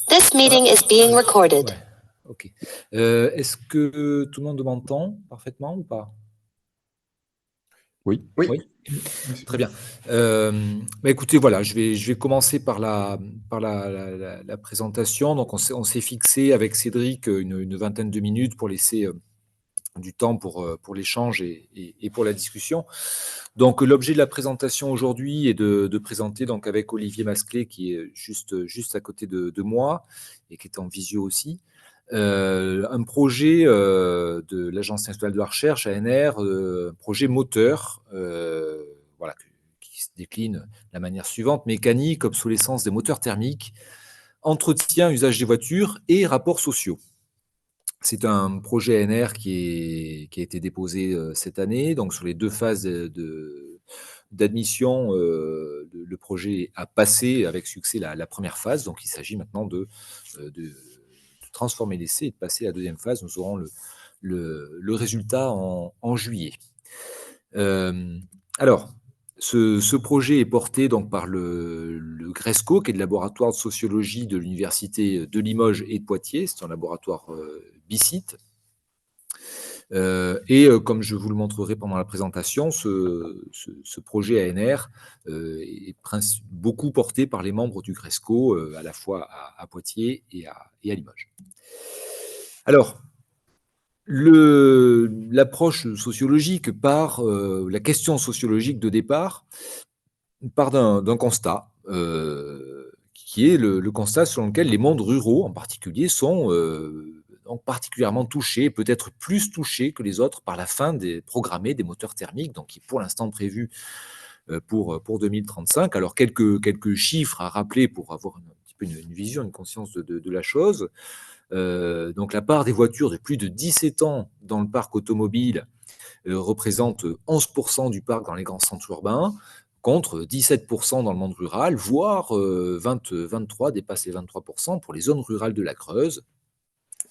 This Ah, meeting is being recorded. ouais, ok. Est-ce que tout le monde m'entend parfaitement ou pas? Oui. Oui. Oui, très bien. Écoutez, voilà, je vais commencer par la présentation. Donc, on s'est fixé avec Cédric une vingtaine de minutes pour laisser du temps pour l'échange et pour la discussion. Donc, l'objet de la présentation aujourd'hui est de présenter, donc, avec Olivier Masclé, qui est juste à côté de moi et qui est en visio aussi, un projet de l'Agence nationale de la recherche, ANR, projet moteur, voilà, qui se décline de la manière suivante: mécanique, obsolescence des moteurs thermiques, entretien, usage des voitures et rapports sociaux. C'est un projet ANR qui a été déposé cette année. Donc, sur les 2 phases d'admission, le projet a passé avec succès la première phase. Donc, il s'agit maintenant de transformer l'essai et de passer à la deuxième phase. Nous aurons le résultat en juillet. Alors, ce projet est porté donc par le GRESCO, qui est le laboratoire de sociologie de l'université de Limoges et de Poitiers. C'est un laboratoire bicite. Comme je vous le montrerai pendant la présentation, ce projet ANR est beaucoup porté par les membres du GRESCO, à la fois à Poitiers et à Limoges. Alors, l'approche sociologique part, la question sociologique de départ part d'un constat, qui est le constat selon lequel les mondes ruraux, en particulier, sont donc particulièrement touchés, peut-être plus touchés que les autres, par la fin programmée des moteurs thermiques, donc qui est pour l'instant prévu pour 2035. Alors, quelques chiffres à rappeler pour avoir un petit peu une vision, une conscience de la chose. Donc, la part des voitures de plus de 17 ans dans le parc automobile représente 11% du parc dans les grands centres urbains, contre 17% dans le monde rural, voire 23, dépasse les 23% pour les zones rurales de la Creuse.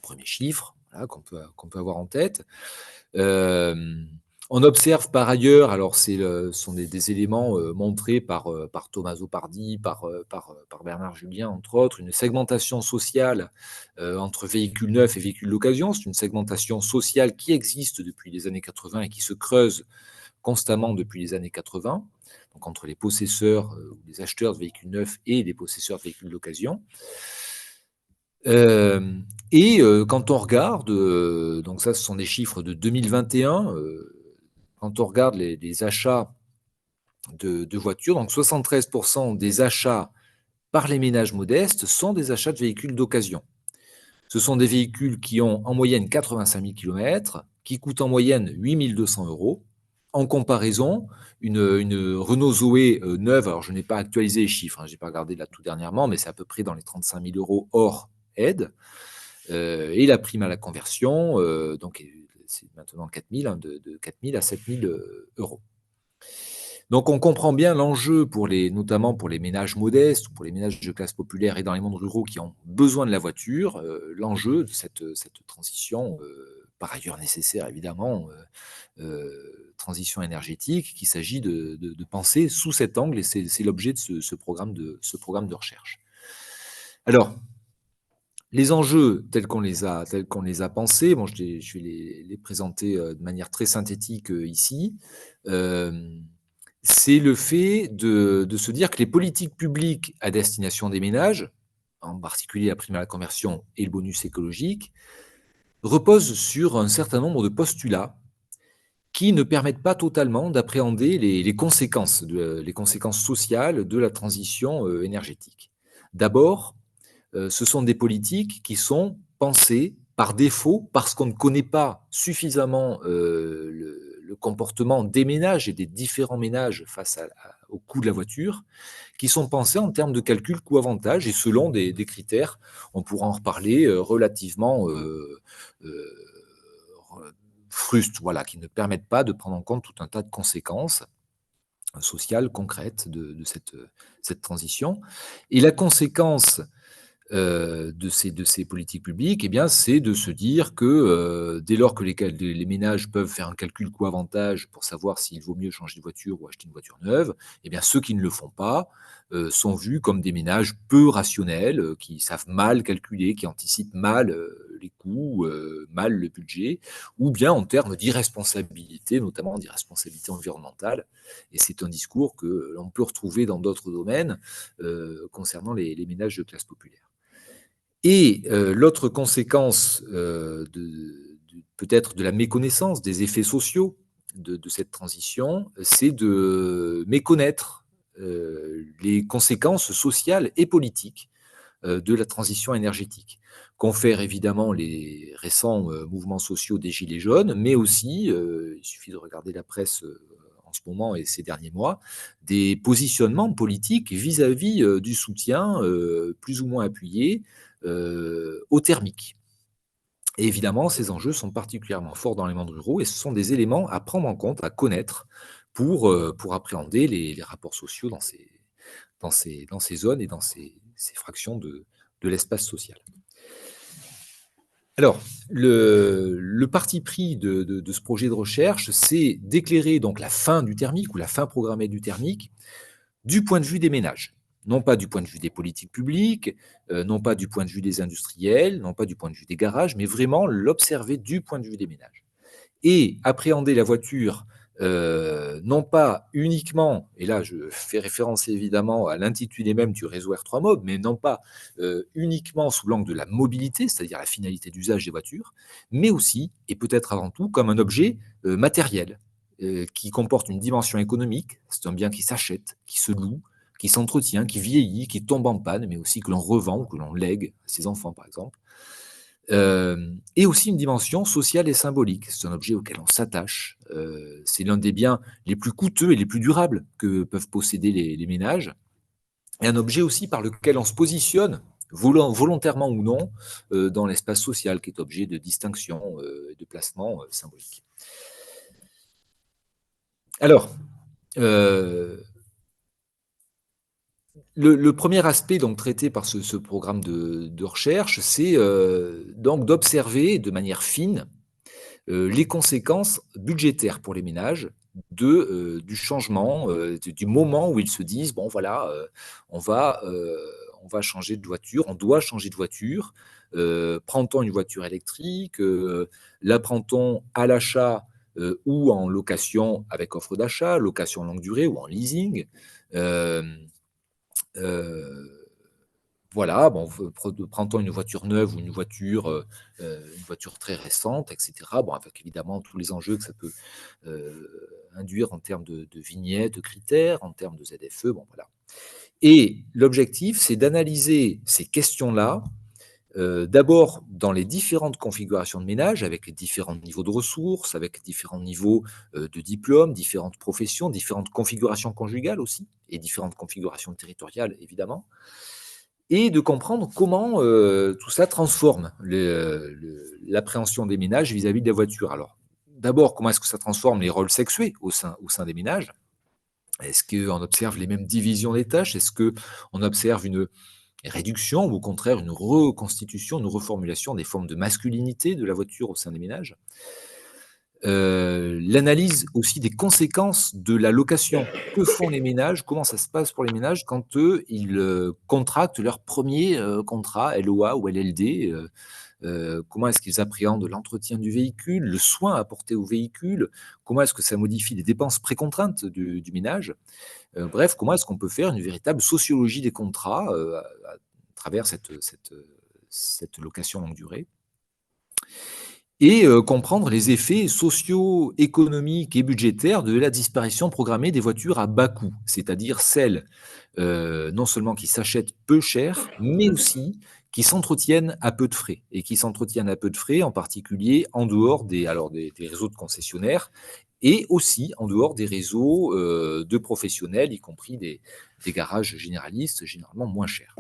Premier chiffre, voilà, qu'on peut avoir en tête. On observe par ailleurs, alors ce sont des éléments montrés par Tommaso Pardi, par Bernard Julien, entre autres, une segmentation sociale entre véhicules neufs et véhicules d'occasion. C'est une segmentation sociale qui existe depuis les années 80 et qui se creuse constamment depuis les années 80, donc entre les possesseurs ou les acheteurs de véhicules neufs et les possesseurs de véhicules d'occasion. Quand on regarde, donc ça, ce sont des chiffres de 2021, quand on regarde les achats de voitures, donc 73% des achats par les ménages modestes sont des achats de véhicules d'occasion. Ce sont des véhicules qui ont en moyenne 85 000 km, qui coûtent en moyenne 8 200 €. En comparaison, une Renault Zoé neuve, alors je n'ai pas actualisé les chiffres, je n'ai pas regardé là tout dernièrement, mais c'est à peu près dans les 35 000 € hors aide. Et la prime à la conversion, donc c'est maintenant 4 000, de 4 000 à 7 000 €. Donc on comprend bien l'enjeu, notamment pour les ménages modestes ou pour les ménages de classe populaire et dans les mondes ruraux qui ont besoin de la voiture, l'enjeu de cette transition, par ailleurs nécessaire évidemment, transition énergétique, qu'il s'agit de penser sous cet angle, et c'est l'objet de ce programme de recherche. Alors, les enjeux tels qu'on les a pensés, bon, je vais les présenter de manière très synthétique ici. C'est le fait de se dire que les politiques publiques à destination des ménages, en particulier la prime à la conversion et le bonus écologique, reposent sur un certain nombre de postulats qui ne permettent pas totalement d'appréhender les conséquences sociales de la transition énergétique. D'abord, ce sont des politiques qui sont pensées par défaut, parce qu'on ne connaît pas suffisamment le comportement des ménages et des différents ménages face au coût de la voiture, qui sont pensées en termes de calcul coût-avantage et selon des critères, on pourra en reparler, relativement frustes, voilà, qui ne permettent pas de prendre en compte tout un tas de conséquences sociales concrètes de cette transition. Et la conséquence de ces politiques publiques, eh bien, c'est de se dire que dès lors que les ménages peuvent faire un calcul coût-avantage pour savoir s'il vaut mieux changer de voiture ou acheter une voiture neuve, eh bien, ceux qui ne le font pas sont vus comme des ménages peu rationnels, qui savent mal calculer, qui anticipent mal, les coûts, mal le budget, ou bien en termes d'irresponsabilité, notamment d'irresponsabilité environnementale. Et c'est un discours que l'on peut retrouver dans d'autres domaines, concernant les ménages de classe populaire. Et l'autre conséquence, peut-être de la méconnaissance des effets sociaux de cette transition, c'est de méconnaître, les conséquences sociales et politiques, de la transition énergétique. Confèrent évidemment les récents, mouvements sociaux des gilets jaunes, mais aussi, il suffit de regarder la presse, en ce moment et ces derniers mois, des positionnements politiques vis-à-vis, du soutien, plus ou moins appuyé, aux thermiques. Et évidemment, ces enjeux sont particulièrement forts dans les mondes ruraux et ce sont des éléments à prendre en compte, à connaître pour appréhender les rapports sociaux dans ces zones et dans ces fractions de l'espace social. Alors, le parti pris de ce projet de recherche, c'est d'éclairer donc la fin du thermique ou la fin programmée du thermique du point de vue des ménages. Non pas du point de vue des politiques publiques, non pas du point de vue des industriels, non pas du point de vue des garages, mais vraiment l'observer du point de vue des ménages. Et appréhender la voiture, non pas uniquement, et là je fais référence évidemment à l'intitulé même du réseau R3 Mob, mais non pas uniquement sous l'angle de la mobilité, c'est-à-dire la finalité d'usage des voitures, mais aussi, et peut-être avant tout, comme un objet matériel, qui comporte une dimension économique. C'est un bien qui s'achète, qui se loue, qui s'entretient, qui vieillit, qui tombe en panne, mais aussi que l'on revend ou que l'on lègue à ses enfants, par exemple. Et aussi une dimension sociale et symbolique. C'est un objet auquel on s'attache. C'est l'un des biens les plus coûteux et les plus durables que peuvent posséder les ménages. Et un objet aussi par lequel on se positionne, volontairement ou non, dans l'espace social, qui est objet de distinction, de placement symbolique. Alors, le premier aspect donc traité par ce programme de recherche, c'est donc d'observer de manière fine les conséquences budgétaires pour les ménages du changement, du moment où ils se disent: «Bon voilà, on va, heu, on va changer de voiture, on doit changer de voiture. Prend-on une voiture électrique? La prend-on à l'achat, ou en location avec offre d'achat, location longue durée ou en leasing?» hem, heu voilà, bon, prend-on une voiture neuve ou une voiture très récente, et cetera. Bon, avec évidemment tous les enjeux que ça peut, induire en termes de vignettes, de critères, en termes de ZFE, bon, voilà. Et l'objectif, c'est d'analyser ces questions-là, d'abord dans les différentes configurations de ménage, avec les différents niveaux de ressources, avec les différents niveaux, de diplômes, différentes professions, différentes configurations conjugales aussi et différentes configurations territoriales, évidemment. Et de comprendre comment, tout ça transforme l'appréhension des ménages vis-à-vis de la voiture. Alors, d'abord, comment est-ce que ça transforme les rôles sexués au sein des ménages? Est-ce qu'on observe les mêmes divisions des tâches? Est-ce qu'on observe une réduction ou au contraire une reconstitution, une reformulation des formes de masculinité de la voiture au sein des ménages? L'analyse aussi des conséquences de la location. Que font les ménages? Comment ça se passe pour les ménages quand eux, ils, contractent leur premier contrat LOA ou LLD? Comment est-ce qu'ils appréhendent l'entretien du véhicule, le soin apporté au véhicule? Comment est-ce que ça modifie les dépenses précontraintes du ménage? Bref, comment est-ce qu'on peut faire une véritable sociologie des contrats, à travers cette location longue durée? Et comprendre les effets socio-économiques et budgétaires de la disparition programmée des voitures à bas coût, c'est-à-dire celles, non seulement qui s'achètent peu cher, mais aussi qui s'entretiennent à peu de frais et qui s'entretiennent à peu de frais, en particulier en dehors des réseaux de concessionnaires et aussi en dehors des réseaux, de professionnels, y compris des garages généralistes, généralement moins chers.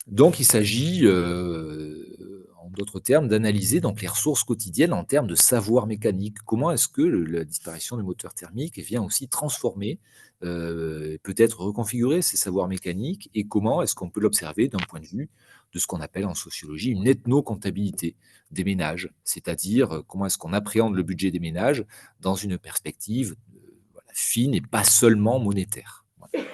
Donc il s'agit, en d'autres termes, d'analyser donc les ressources quotidiennes en termes de savoir mécanique. Comment est-ce que la disparition du moteur thermique vient aussi transformer, peut-être reconfigurer ces savoirs mécaniques et comment est-ce qu'on peut l'observer d'un point de vue de ce qu'on appelle en sociologie une ethno-comptabilité des ménages? C'est-à-dire, comment est-ce qu'on appréhende le budget des ménages dans une perspective, voilà, fine et pas seulement monétaire. Voilà.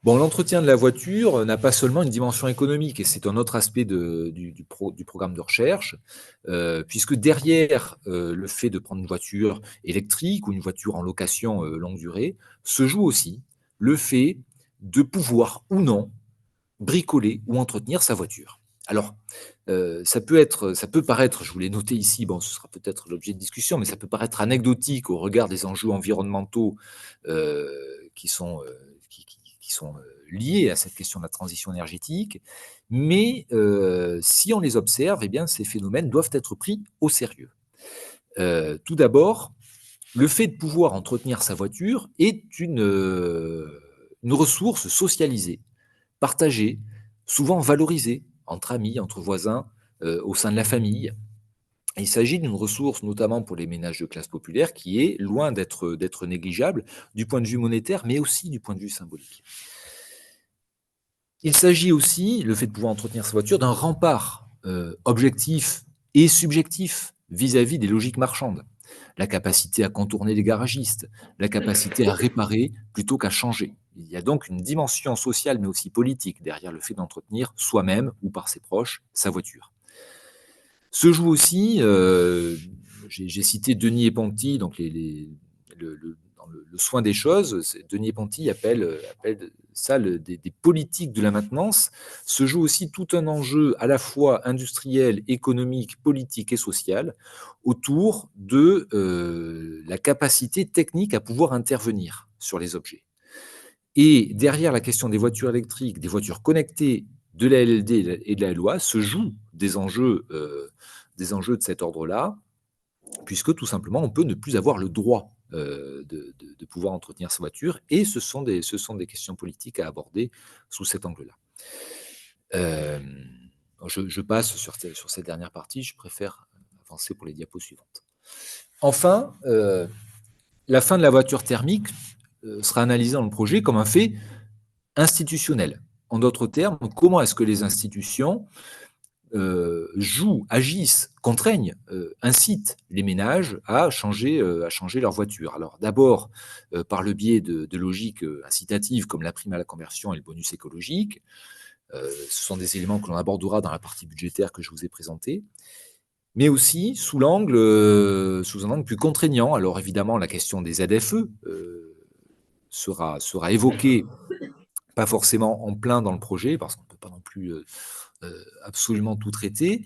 Bon, l'entretien de la voiture n'a pas seulement une dimension économique, et c'est un autre aspect du programme de recherche, puisque derrière le fait de prendre une voiture électrique ou une voiture en location longue durée, se joue aussi le fait de pouvoir ou non bricoler ou entretenir sa voiture. Alors, ça peut paraître, je vous l'ai noté ici, bon, ce sera peut-être l'objet de discussion, mais ça peut paraître anecdotique au regard des enjeux environnementaux qui sont, qui sont liés à cette question de la transition énergétique. Mais si on les observe, eh bien, ces phénomènes doivent être pris au sérieux. Tout d'abord, le fait de pouvoir entretenir sa voiture est une ressource socialisée, partagée, souvent valorisée entre amis, entre voisins, au sein de la famille. Il s'agit d'une ressource, notamment pour les ménages de classe populaire, qui est loin d'être négligeable du point de vue monétaire, mais aussi du point de vue symbolique. Il s'agit aussi, le fait de pouvoir entretenir sa voiture, d'un rempart objectif et subjectif vis-à-vis des logiques marchandes. La capacité à contourner les garagistes, la capacité à réparer plutôt qu'à changer. Il y a donc une dimension sociale mais aussi politique derrière le fait d'entretenir soi-même ou par ses proches sa voiture. Se joue aussi, j'ai cité Denis Eponti, donc dans le soin des choses, Denis Eponti appelle ça des politiques de la maintenance. Se joue aussi tout un enjeu à la fois industriel, économique, politique et social autour de la capacité technique à pouvoir intervenir sur les objets. Et derrière la question des voitures électriques, des voitures connectées, de la LLD et de la LOA se jouent des enjeux de cet ordre-là, puisque tout simplement, on peut ne plus avoir le droit de pouvoir entretenir sa voiture, et ce sont des questions politiques à aborder sous cet angle-là. Je passe sur cette dernière partie, je préfère avancer pour les diapos suivantes. Enfin, la fin de la voiture thermique sera analysée dans le projet comme un fait institutionnel. En d'autres termes, comment est-ce que les institutions jouent, agissent, contraignent, incitent les ménages à changer leur voiture. Alors d'abord, par le biais de logiques incitatives comme la prime à la conversion et le bonus écologique. Ce sont des éléments que l'on abordera dans la partie budgétaire que je vous ai présentée, mais aussi sous un angle plus contraignant. Alors évidemment, la question des ZFE sera évoquée, pas forcément en plein dans le projet, parce qu'on ne peut pas non plus absolument tout traiter,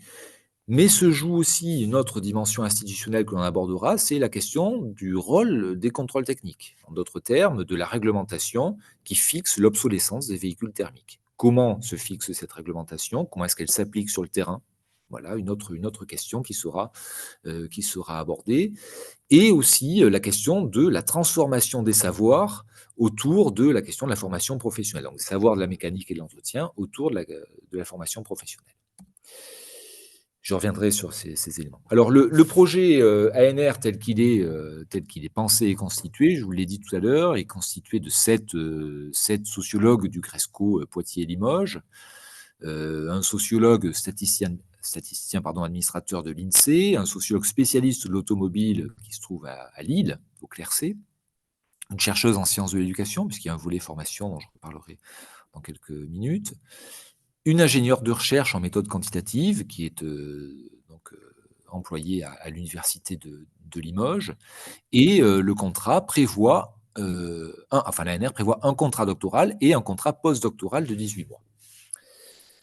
mais se joue aussi une autre dimension institutionnelle que l'on abordera, c'est la question du rôle des contrôles techniques. En d'autres termes, de la réglementation qui fixe l'obsolescence des véhicules thermiques. Comment se fixe cette réglementation? Comment est-ce qu'elle s'applique sur le terrain? Voilà une autre question qui sera abordée. Et aussi la question de la transformation des savoirs autour de la question de la formation professionnelle. Donc, des savoirs de la mécanique et de l'entretien autour de la formation professionnelle. Je reviendrai sur ces éléments. Alors, le projet ANR tel qu'il est pensé et constitué, je vous l'ai dit tout à l'heure, est constitué de 7 sociologues du Cresco Poitiers-Limoges, un sociologue statisticien administrateur de l'INSEE, un sociologue spécialiste de l'automobile qui se trouve à Lille, au Clercé, une chercheuse en sciences de l'éducation, puisqu'il y a un volet formation dont je reparlerai dans quelques minutes, une ingénieure de recherche en méthode quantitative qui est employée à l'université de Limoges, et le contrat prévoit, l'ANR prévoit un contrat doctoral et un contrat postdoctoral de 18 mois.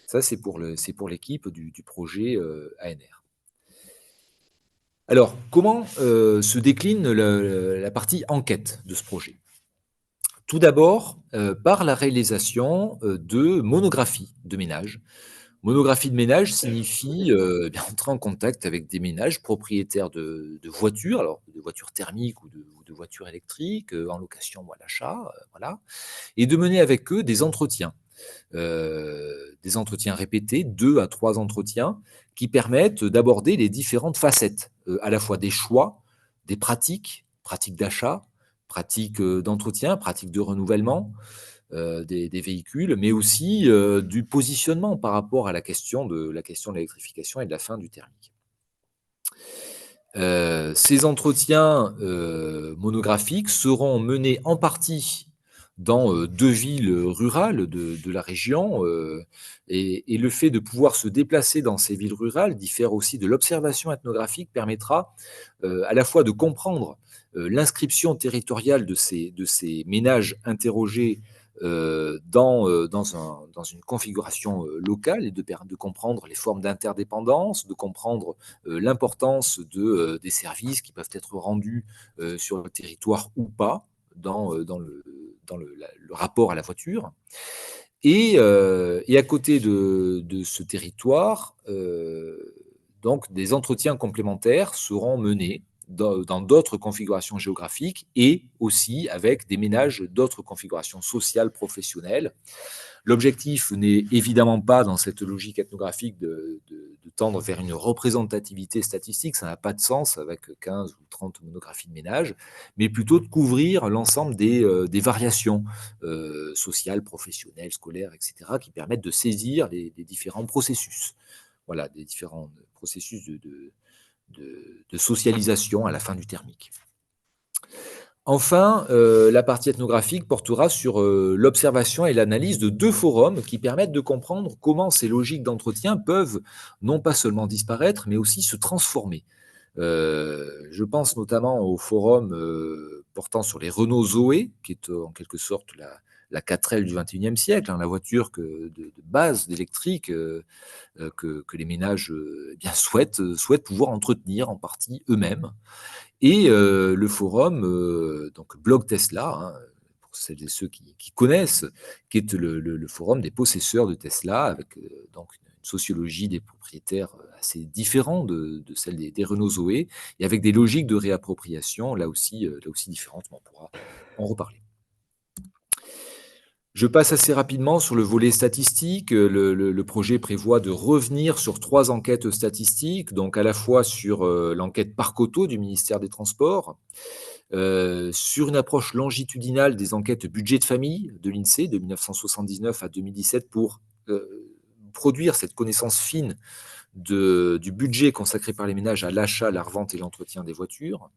Ça, c'est pour l'équipe du projet ANR. Alors, comment se décline la partie enquête de ce projet? Tout d'abord, par la réalisation de monographies de ménages. Monographie de ménage signifie entrer en contact avec des ménages propriétaires de voitures, alors de voitures thermiques ou de voitures électriques, en location ou à l'achat, voilà, et de mener avec eux des entretiens répétés, 2 à 3 entretiens, qui permettent d'aborder les différentes facettes, à la fois des choix, des pratiques d'achat, pratiques d'entretien, pratiques de renouvellement des véhicules, mais aussi du positionnement par rapport à la question de l'électrification et de la fin du thermique. Ces entretiens monographiques seront menés en partie dans 2 villes rurales de la région, et le fait de pouvoir se déplacer dans ces villes rurales, d'y faire aussi de l'observation ethnographique permettra, à la fois de comprendre, l'inscription territoriale de ces ménages interrogés, dans une configuration, locale et de comprendre les formes d'interdépendance, de comprendre, l'importance des services qui peuvent être rendus, sur le territoire ou pas dans le rapport à la voiture. Et à côté de ce territoire, donc des entretiens complémentaires seront menés dans d'autres configurations géographiques et aussi avec des ménages d'autres configurations sociales, professionnelles. L'objectif n'est évidemment pas, dans cette logique ethnographique, de tendre vers une représentativité statistique, ça n'a pas de sens avec 15 ou 30 monographies de ménage, mais plutôt de couvrir l'ensemble des variations sociales, professionnelles, scolaires, etc., qui permettent de saisir les différents processus. Voilà, des différents processus de socialisation à la fin du thermique. Enfin, la partie ethnographique portera sur l'observation et l'analyse de 2 forums qui permettent de comprendre comment ces logiques d'entretien peuvent non pas seulement disparaître, mais aussi se transformer. Je pense notamment au forum portant sur les Renault Zoé, qui est en quelque sorte la 4L du XXIe siècle, hein, la voiture de base d'électrique que les ménages eh bien, souhaitent pouvoir entretenir en partie eux-mêmes. Et le forum, donc Blog Tesla, hein, pour celles et ceux qui connaissent, qui est le forum des possesseurs de Tesla, avec donc une sociologie des propriétaires assez différente de celle des Renault Zoé, et avec des logiques de réappropriation là aussi différentes, mais on pourra en reparler. Je passe assez rapidement sur le volet statistique. Le projet prévoit de revenir sur 3 enquêtes statistiques, donc à la fois sur l'enquête Parc Auto du ministère des Transports, sur une approche longitudinale des enquêtes budget de famille de l'INSEE de 1979 à 2017 pour produire cette connaissance fine du budget consacré par les ménages à l'achat, la revente et l'entretien des voitures.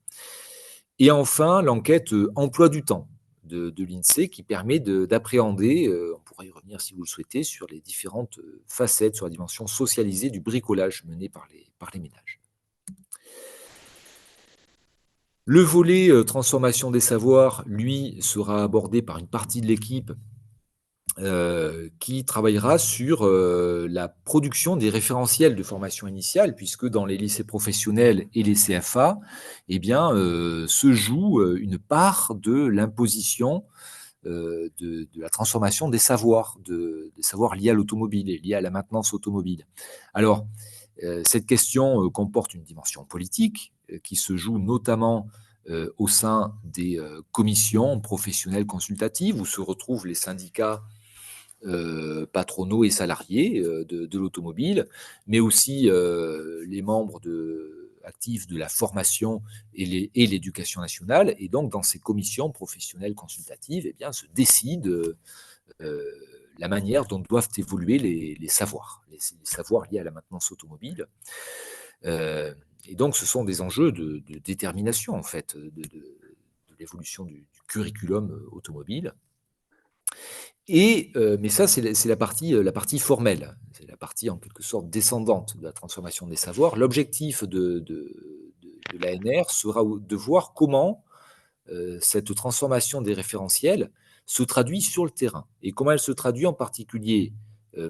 Et enfin, l'enquête emploi du temps de l'INSEE qui permet d'appréhender, on pourra y revenir si vous le souhaitez, sur les différentes facettes, sur la dimension socialisée du bricolage mené par les ménages. Le volet transformation des savoirs, lui, sera abordé par une partie de l'équipe qui travaillera sur la production des référentiels de formation initiale, puisque dans les lycées professionnels et les CFA, eh bien, se joue une part de l'imposition de la transformation des savoirs liés à l'automobile et liés à la maintenance automobile. Alors, cette question comporte une dimension politique qui se joue notamment au sein des commissions professionnelles consultatives où se retrouvent les syndicats patronaux et salariés de l'automobile, mais aussi les membres actifs de la formation et l'éducation nationale. Et donc, dans ces commissions professionnelles consultatives, eh bien, se décide la manière dont doivent évoluer les savoirs, les savoirs liés à la maintenance automobile. Et donc, ce sont des enjeux de détermination, en fait, de l'évolution du curriculum automobile. Mais ça, c'est la partie formelle. C'est la partie, en quelque sorte, descendante de la transformation des savoirs. L'objectif de l'ANR sera de voir comment cette transformation des référentiels se traduit sur le terrain et comment elle se traduit en particulier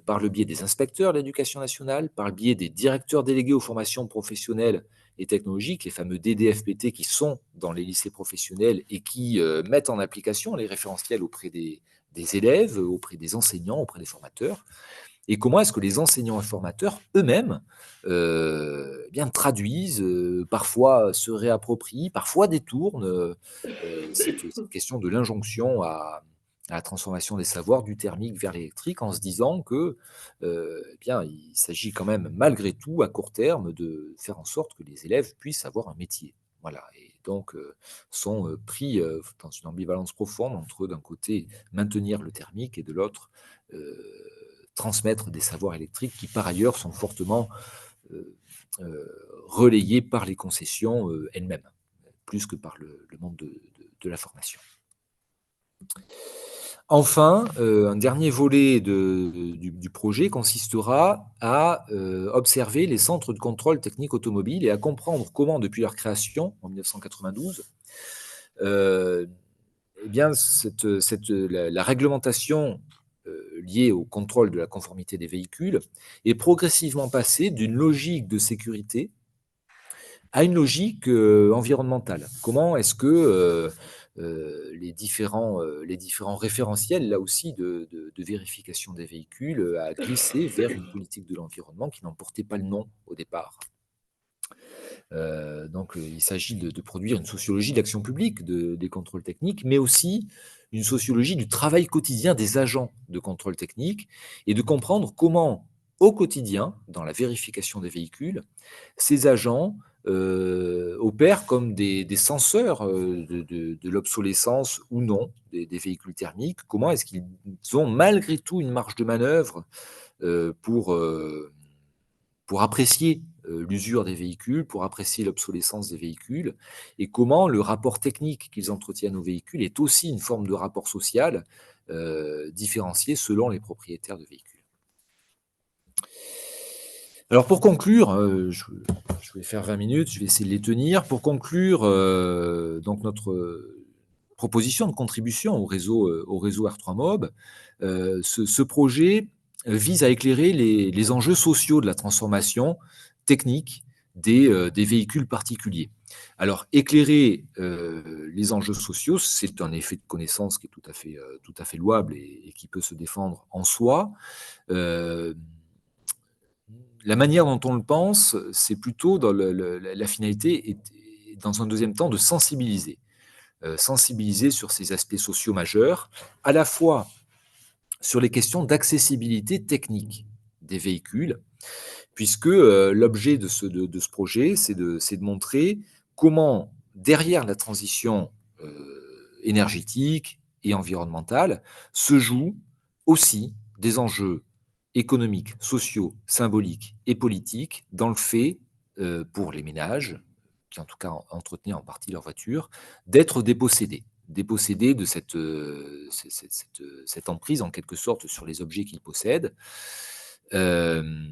par le biais des inspecteurs de l'éducation nationale, par le biais des directeurs délégués aux formations professionnelles et technologiques, les fameux DDFPT qui sont dans les lycées professionnels et qui mettent en application les référentiels auprès des élèves, auprès des enseignants, auprès des formateurs. Et comment est-ce que les enseignants et formateurs eux-mêmes bien traduisent, parfois se réapproprient, parfois détournent cette question de l'injonction à la transformation des savoirs du thermique vers l'électrique en se disant que eh bien, il s'agit quand même malgré tout à court terme de faire en sorte que les élèves puissent avoir un métier. Voilà. Et donc sont pris dans une ambivalence profonde entre d'un côté maintenir le thermique et de l'autre transmettre des savoirs électriques qui, par ailleurs, sont fortement relayés par les concessions elles-mêmes, plus que par le monde de la formation. Enfin, un dernier volet du projet consistera à observer les centres de contrôle technique automobile et à comprendre comment, depuis leur création en 1992, eh bien, la réglementation liée au contrôle de la conformité des véhicules est progressivement passée d'une logique de sécurité à une logique environnementale. Comment est-ce que les différents référentiels, là aussi, de vérification des véhicules, a glissé vers une politique de l'environnement qui n'en portait pas le nom au départ. Donc, il s'agit de produire une sociologie de l'action publique des contrôles techniques, mais aussi une sociologie du travail quotidien des agents de contrôle technique et de comprendre comment, au quotidien, dans la vérification des véhicules, ces agents opèrent comme des censeurs de l'obsolescence ou non des véhicules thermiques. Comment est-ce qu'ils ont malgré tout une marge de manœuvre euh, pour, euh, pour apprécier l'usure des véhicules, pour apprécier l'obsolescence des véhicules, et comment le rapport technique qu'ils entretiennent aux véhicules est aussi une forme de rapport social différencié selon les propriétaires de véhicules. Alors pour conclure, je vais faire 20 minutes, je vais essayer de les tenir. Pour conclure, donc notre proposition de contribution au réseau R3Mob, ce projet vise à éclairer les enjeux sociaux de la transformation technique des véhicules particuliers. Alors, éclairer les enjeux sociaux, c'est un effet de connaissance qui est tout à fait louable et qui peut se défendre en soi. Euh, la manière dont on le pense, c'est plutôt dans la finalité, et dans un deuxième temps, de sensibiliser. Sensibiliser sur ces aspects sociaux majeurs, à la fois sur les questions d'accessibilité technique des véhicules, puisque l'objet de ce projet, c'est de montrer comment, derrière la transition énergétique et environnementale, se jouent aussi des enjeux économiques, sociaux, symboliques et politiques dans le fait, pour les ménages, qui en tout cas entretenaient en partie leur voiture, d'être dépossédés de cette emprise en quelque sorte sur les objets qu'ils possèdent. Euh,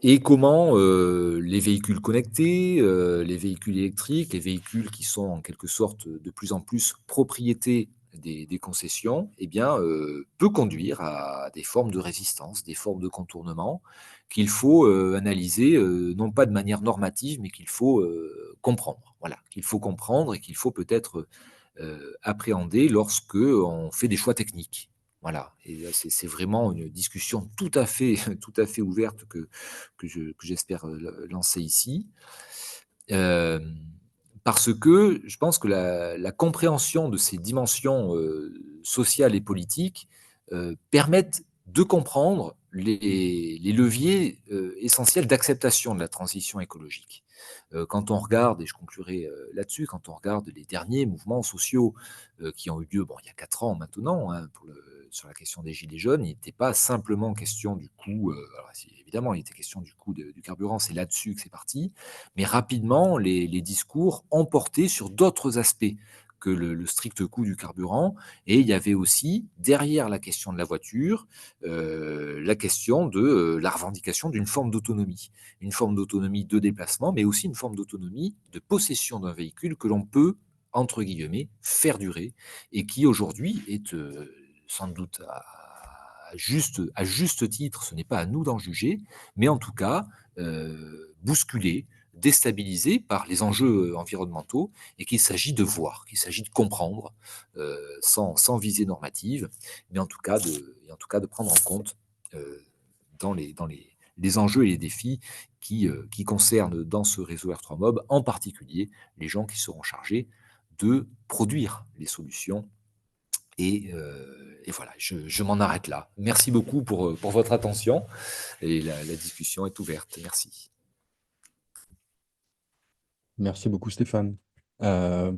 et comment les véhicules connectés, les véhicules électriques, les véhicules qui sont en quelque sorte de plus en plus propriété des concessions, eh bien, peut conduire à des formes de résistance, des formes de contournement qu'il faut analyser, non pas de manière normative, mais qu'il faut comprendre. Voilà, qu'il faut comprendre et qu'il faut peut-être appréhender lorsque on fait des choix techniques. Voilà, et c'est vraiment une discussion tout à fait ouverte que j'espère lancer ici. Euh, Parce que je pense que la compréhension de ces dimensions sociales et politiques permettent de comprendre les leviers essentiels d'acceptation de la transition écologique. Quand on regarde, et je conclurai là-dessus, quand on regarde les derniers mouvements sociaux qui ont eu lieu il y a 4 ans maintenant, hein, sur la question des Gilets jaunes, il n'était pas simplement question du coût, évidemment, il était question du coût du carburant, c'est là-dessus que c'est parti, mais rapidement, les discours ont porté sur d'autres aspects que le strict coût du carburant, et il y avait aussi, derrière la question de la voiture, la question de la revendication d'une forme d'autonomie. Une forme d'autonomie de déplacement, mais aussi une forme d'autonomie de possession d'un véhicule que l'on peut, entre guillemets, faire durer, et qui aujourd'hui est sans doute à juste titre, ce n'est pas à nous d'en juger, mais en tout cas bousculé, déstabilisé par les enjeux environnementaux, et qu'il s'agit de voir, qu'il s'agit de comprendre, sans visée normative, mais en tout cas de prendre en compte dans les enjeux et les défis qui concernent dans ce réseau R3Mob, en particulier les gens qui seront chargés de produire les solutions. Et voilà, je m'en arrête là. Merci beaucoup pour votre attention, et la discussion est ouverte. Merci. Merci beaucoup, Stéphane.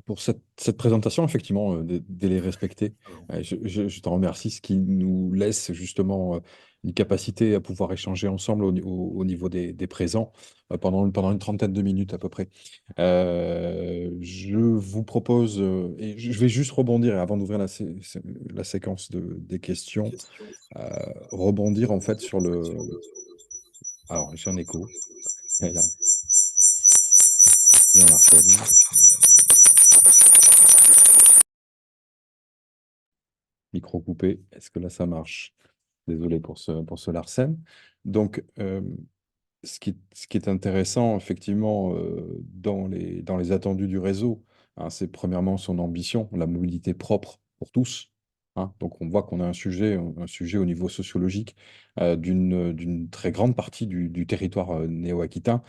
Pour cette présentation, effectivement, des délais respectés. Pardon. Je t'en remercie, ce qui nous laisse justement une capacité à pouvoir échanger ensemble au niveau des présents pendant une trentaine de minutes à peu près. Je vous propose, et je vais juste rebondir avant d'ouvrir la séquence des questions, rebondir en fait sur le... Alors, j'ai un écho. Il y a Bien Larsen. Micro coupé. Est-ce que là, ça marche? Désolé pour ce Larsen. Donc, ce qui est intéressant, effectivement, dans les attendus du réseau, hein, c'est premièrement son ambition, la mobilité propre pour tous. Hein. Donc, on voit qu'on a un sujet au niveau sociologique d'une très grande partie du territoire néo-aquitain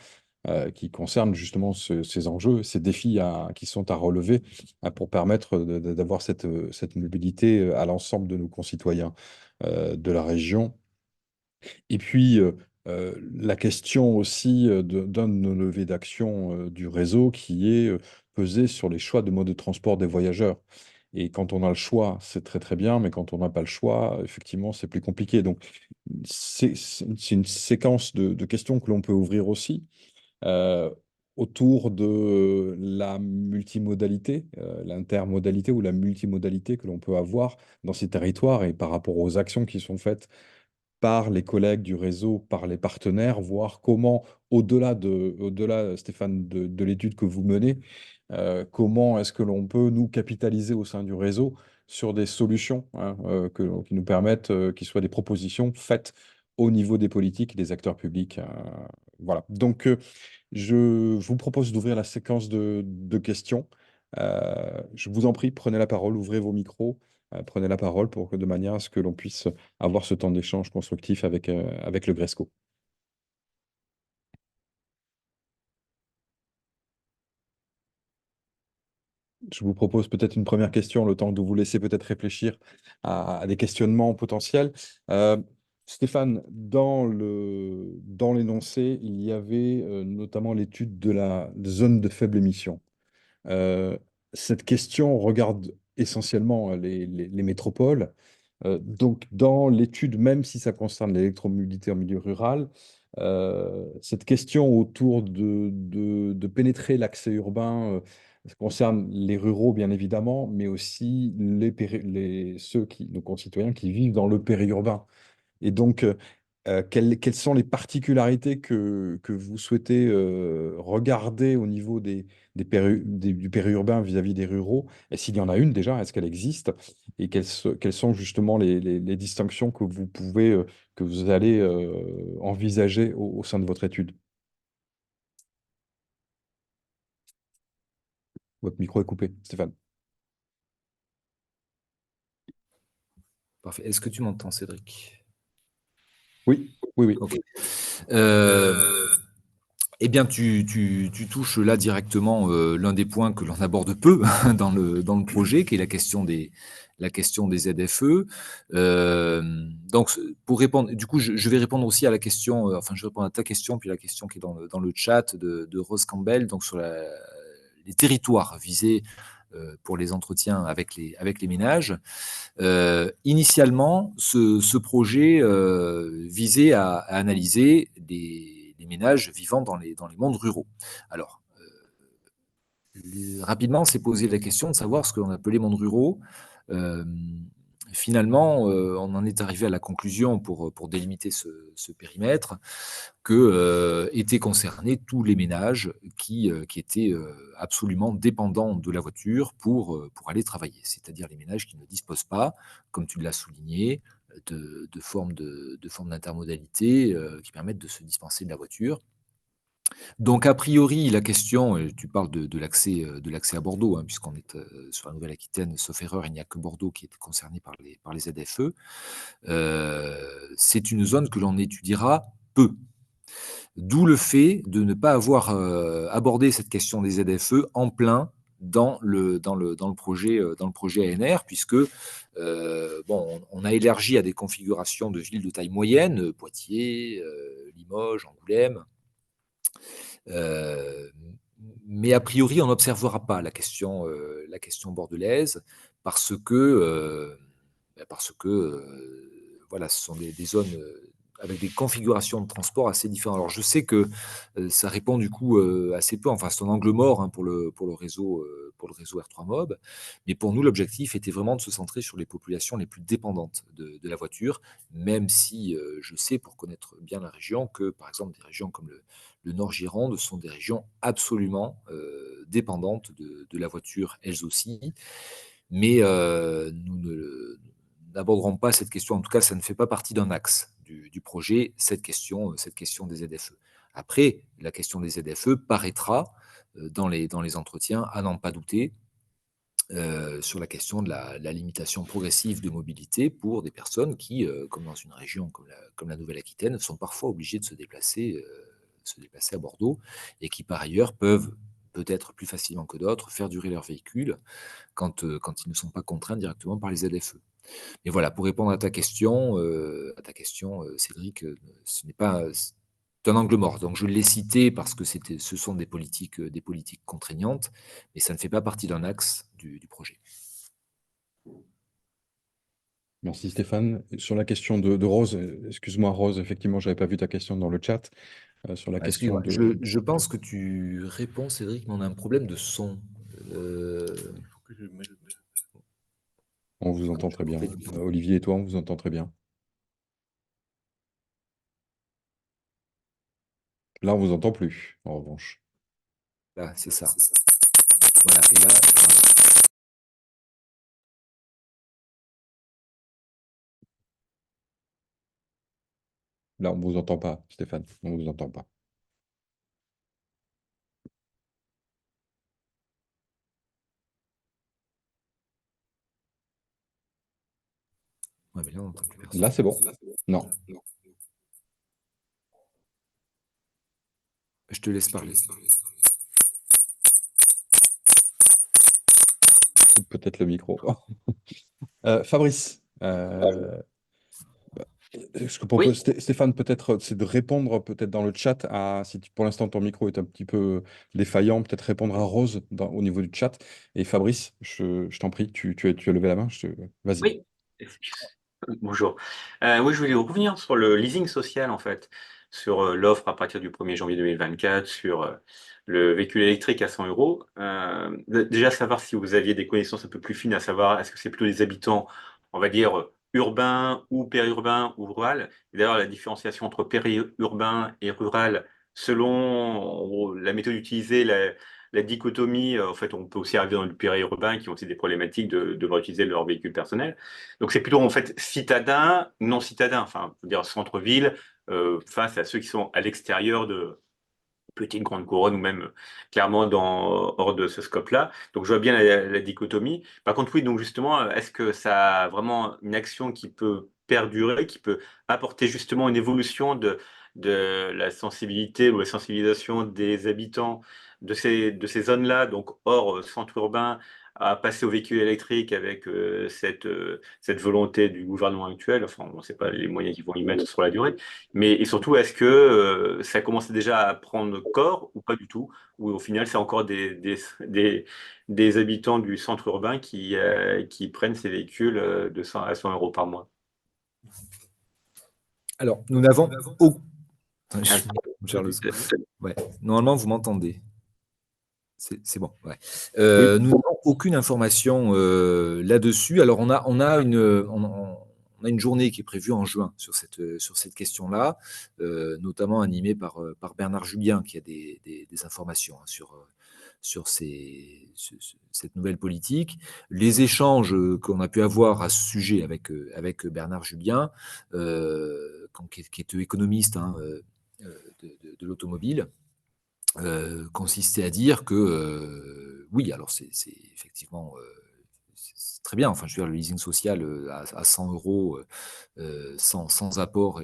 qui concerne justement ces enjeux, ces défis qui sont à relever pour permettre d'avoir cette mobilité à l'ensemble de nos concitoyens de la région. Et puis, la question aussi d'un de nos leviers d'action du réseau qui est peser sur les choix de mode de transport des voyageurs. Et quand on a le choix, c'est très très bien, mais quand on n'a pas le choix, effectivement, c'est plus compliqué. Donc, c'est une séquence de questions que l'on peut ouvrir aussi euh, autour de la multimodalité, l'intermodalité ou la multimodalité que l'on peut avoir dans ces territoires et par rapport aux actions qui sont faites par les collègues du réseau, par les partenaires, voir comment, au-delà, Stéphane, de l'étude que vous menez, comment est-ce que l'on peut nous capitaliser au sein du réseau sur des solutions hein, qui nous permettent, qui soient des propositions faites au niveau des politiques et des acteurs publics. Voilà. Donc, je vous propose d'ouvrir la séquence de questions. Je vous en prie, prenez la parole, ouvrez vos micros, prenez la parole pour que de manière à ce que l'on puisse avoir ce temps d'échange constructif avec le Gresco. Je vous propose peut-être une première question, le temps de vous laisser peut-être réfléchir à des questionnements potentiels. Euh, Stéphane, dans l'énoncé, il y avait notamment l'étude de la zone de faible émission. Euh, Cette question regarde essentiellement les métropoles. Donc, dans l'étude, même si ça concerne l'électromobilité en milieu rural, cette question autour de pénétrer l'accès urbain, ça concerne les ruraux, bien évidemment, mais aussi nos concitoyens qui vivent dans le périurbain. Et donc, quelles sont les particularités que vous souhaitez regarder au niveau du périurbain vis-à-vis des ruraux? Et s'il y en a une déjà, est-ce qu'elle existe? Et quelles sont justement les distinctions que vous pouvez, que vous allez envisager au sein de votre étude? Votre micro est coupé, Stéphane. Parfait. Est-ce que tu m'entends, Cédric? Oui, oui, oui. Ok. Euh, eh bien, tu touches là directement l'un des points que l'on aborde peu dans le projet, qui est la question des ZFE. Donc, pour répondre, du coup, je vais répondre aussi à la question, enfin, je vais répondre à ta question, puis la question qui est dans le chat de Rose Campbell, donc sur les territoires visés pour les entretiens avec les ménages. Initialement, ce projet visait à analyser les ménages vivant dans les mondes ruraux. Alors, rapidement, on s'est posé la question de savoir ce que l'on appelait mondes ruraux. Euh, Finalement, on en est arrivé à la conclusion pour délimiter ce périmètre que étaient concernés tous les ménages qui étaient absolument dépendants de la voiture pour aller travailler, c'est-à-dire les ménages qui ne disposent pas, comme tu l'as souligné, de formes d'intermodalité qui permettent de se dispenser de la voiture. Donc, a priori, la question, tu parles de l'accès à Bordeaux, hein, puisqu'on est sur la Nouvelle-Aquitaine, sauf erreur, il n'y a que Bordeaux qui est concerné par les ZFE. C'est une zone que l'on étudiera peu. D'où le fait de ne pas avoir abordé cette question des ZFE en plein dans le projet ANR, puisque bon, on a élargi à des configurations de villes de taille moyenne, Poitiers, Limoges, Angoulême, euh, Mais a priori, on n'observera pas la question bordelaise parce que, voilà, ce sont des zones avec des configurations de transport assez différentes. Alors, je sais que ça répond du coup assez peu, enfin, c'est un angle mort hein, pour le réseau R3 Mob, mais pour nous, l'objectif était vraiment de se centrer sur les populations les plus dépendantes de la voiture, même si je sais, pour connaître bien la région, que par exemple, des régions comme le Nord Gironde sont des régions absolument dépendantes de la voiture, elles aussi. Mais nous n'aborderons pas cette question. En tout cas, ça ne fait pas partie d'un axe du projet, cette question des ZFE. Après, la question des ZFE paraîtra dans les entretiens, à n'en pas douter, sur la question de la limitation progressive de mobilité pour des personnes qui, comme dans une région comme la Nouvelle-Aquitaine, sont parfois obligées de se déplacer à Bordeaux et qui, par ailleurs, peuvent peut-être plus facilement que d'autres faire durer leur véhicule quand ils ne sont pas contraints directement par les ZFE. Mais voilà, pour répondre à ta question, Cédric, ce n'est pas c'est un angle mort. Donc je l'ai cité parce que ce sont des politiques contraignantes, mais ça ne fait pas partie d'un axe du projet. Merci Stéphane. Sur la question de Rose, excuse-moi Rose, effectivement, je n'avais pas vu ta question dans le chat. Sur la question Excuse-moi, de... je pense que tu réponds, Cédric, mais on a un problème de son. On vous entend très bien. Olivier et toi, on vous entend très bien. Là, on vous entend plus, en revanche. Là, c'est ça. Voilà, et là, voilà. Là, on vous entend pas, Stéphane. On vous entend pas. Ouais, mais là, on n'entend plus Là, personne. c'est bon. Non. Je te laisse parler. Coupe peut-être le micro. Fabrice, ce que propose Oui, Stéphane, peut-être, c'est de répondre peut-être dans le chat à, si pour l'instant ton micro est un petit peu défaillant, peut-être répondre à Rose au niveau du chat. Et Fabrice, je t'en prie, tu as levé la main. Vas-y. oui. Bonjour. Oui, je voulais revenir sur le leasing social, en fait, sur l'offre à partir du 1er janvier 2024, sur le véhicule électrique à 100 euros. Déjà, savoir si vous aviez des connaissances un peu plus fines, à savoir, est-ce que c'est plutôt des habitants, on va dire, urbains ou périurbains ou rural. Et d'ailleurs, la différenciation entre périurbain et rural, selon en gros, la méthode utilisée, la dichotomie, en fait, on peut aussi arriver dans le périurbain qui ont aussi des problématiques de devoir utiliser leur véhicule personnel. Donc c'est plutôt en fait citadin, non citadin, enfin, on peut dire centre-ville, face à ceux qui sont à l'extérieur de petite grande couronne ou même clairement hors de ce scope-là. Donc je vois bien la dichotomie. Par contre, oui, donc justement, est-ce que ça a vraiment une action qui peut perdurer, qui peut apporter justement une évolution de la sensibilité ou la sensibilisation des habitants de ces zones-là, donc hors centre urbain, à passer au véhicule électrique avec cette volonté du gouvernement actuel, enfin on ne sait pas les moyens qu'ils vont y mettre sur la durée, mais et surtout, est-ce que ça commence déjà à prendre corps ou pas du tout? Ou au final, c'est encore des habitants du centre urbain qui prennent ces véhicules de 100 à 100 euros par mois? Alors, nous n'avons aucun. Ah, Charles. Ouais. Normalement, vous m'entendez. C'est bon. Ouais. Oui, Nous n'avons aucune information là-dessus. Alors, on a une journée qui est prévue en juin sur cette question-là, notamment animée par Bernard Julien, qui a des informations hein, sur cette nouvelle politique. Les échanges qu'on a pu avoir à ce sujet avec Bernard Julien, qui est économiste hein, de l'automobile, consistait à dire que oui, alors c'est effectivement c'est très bien. Enfin, je veux dire, le leasing social à 100 euros sans apport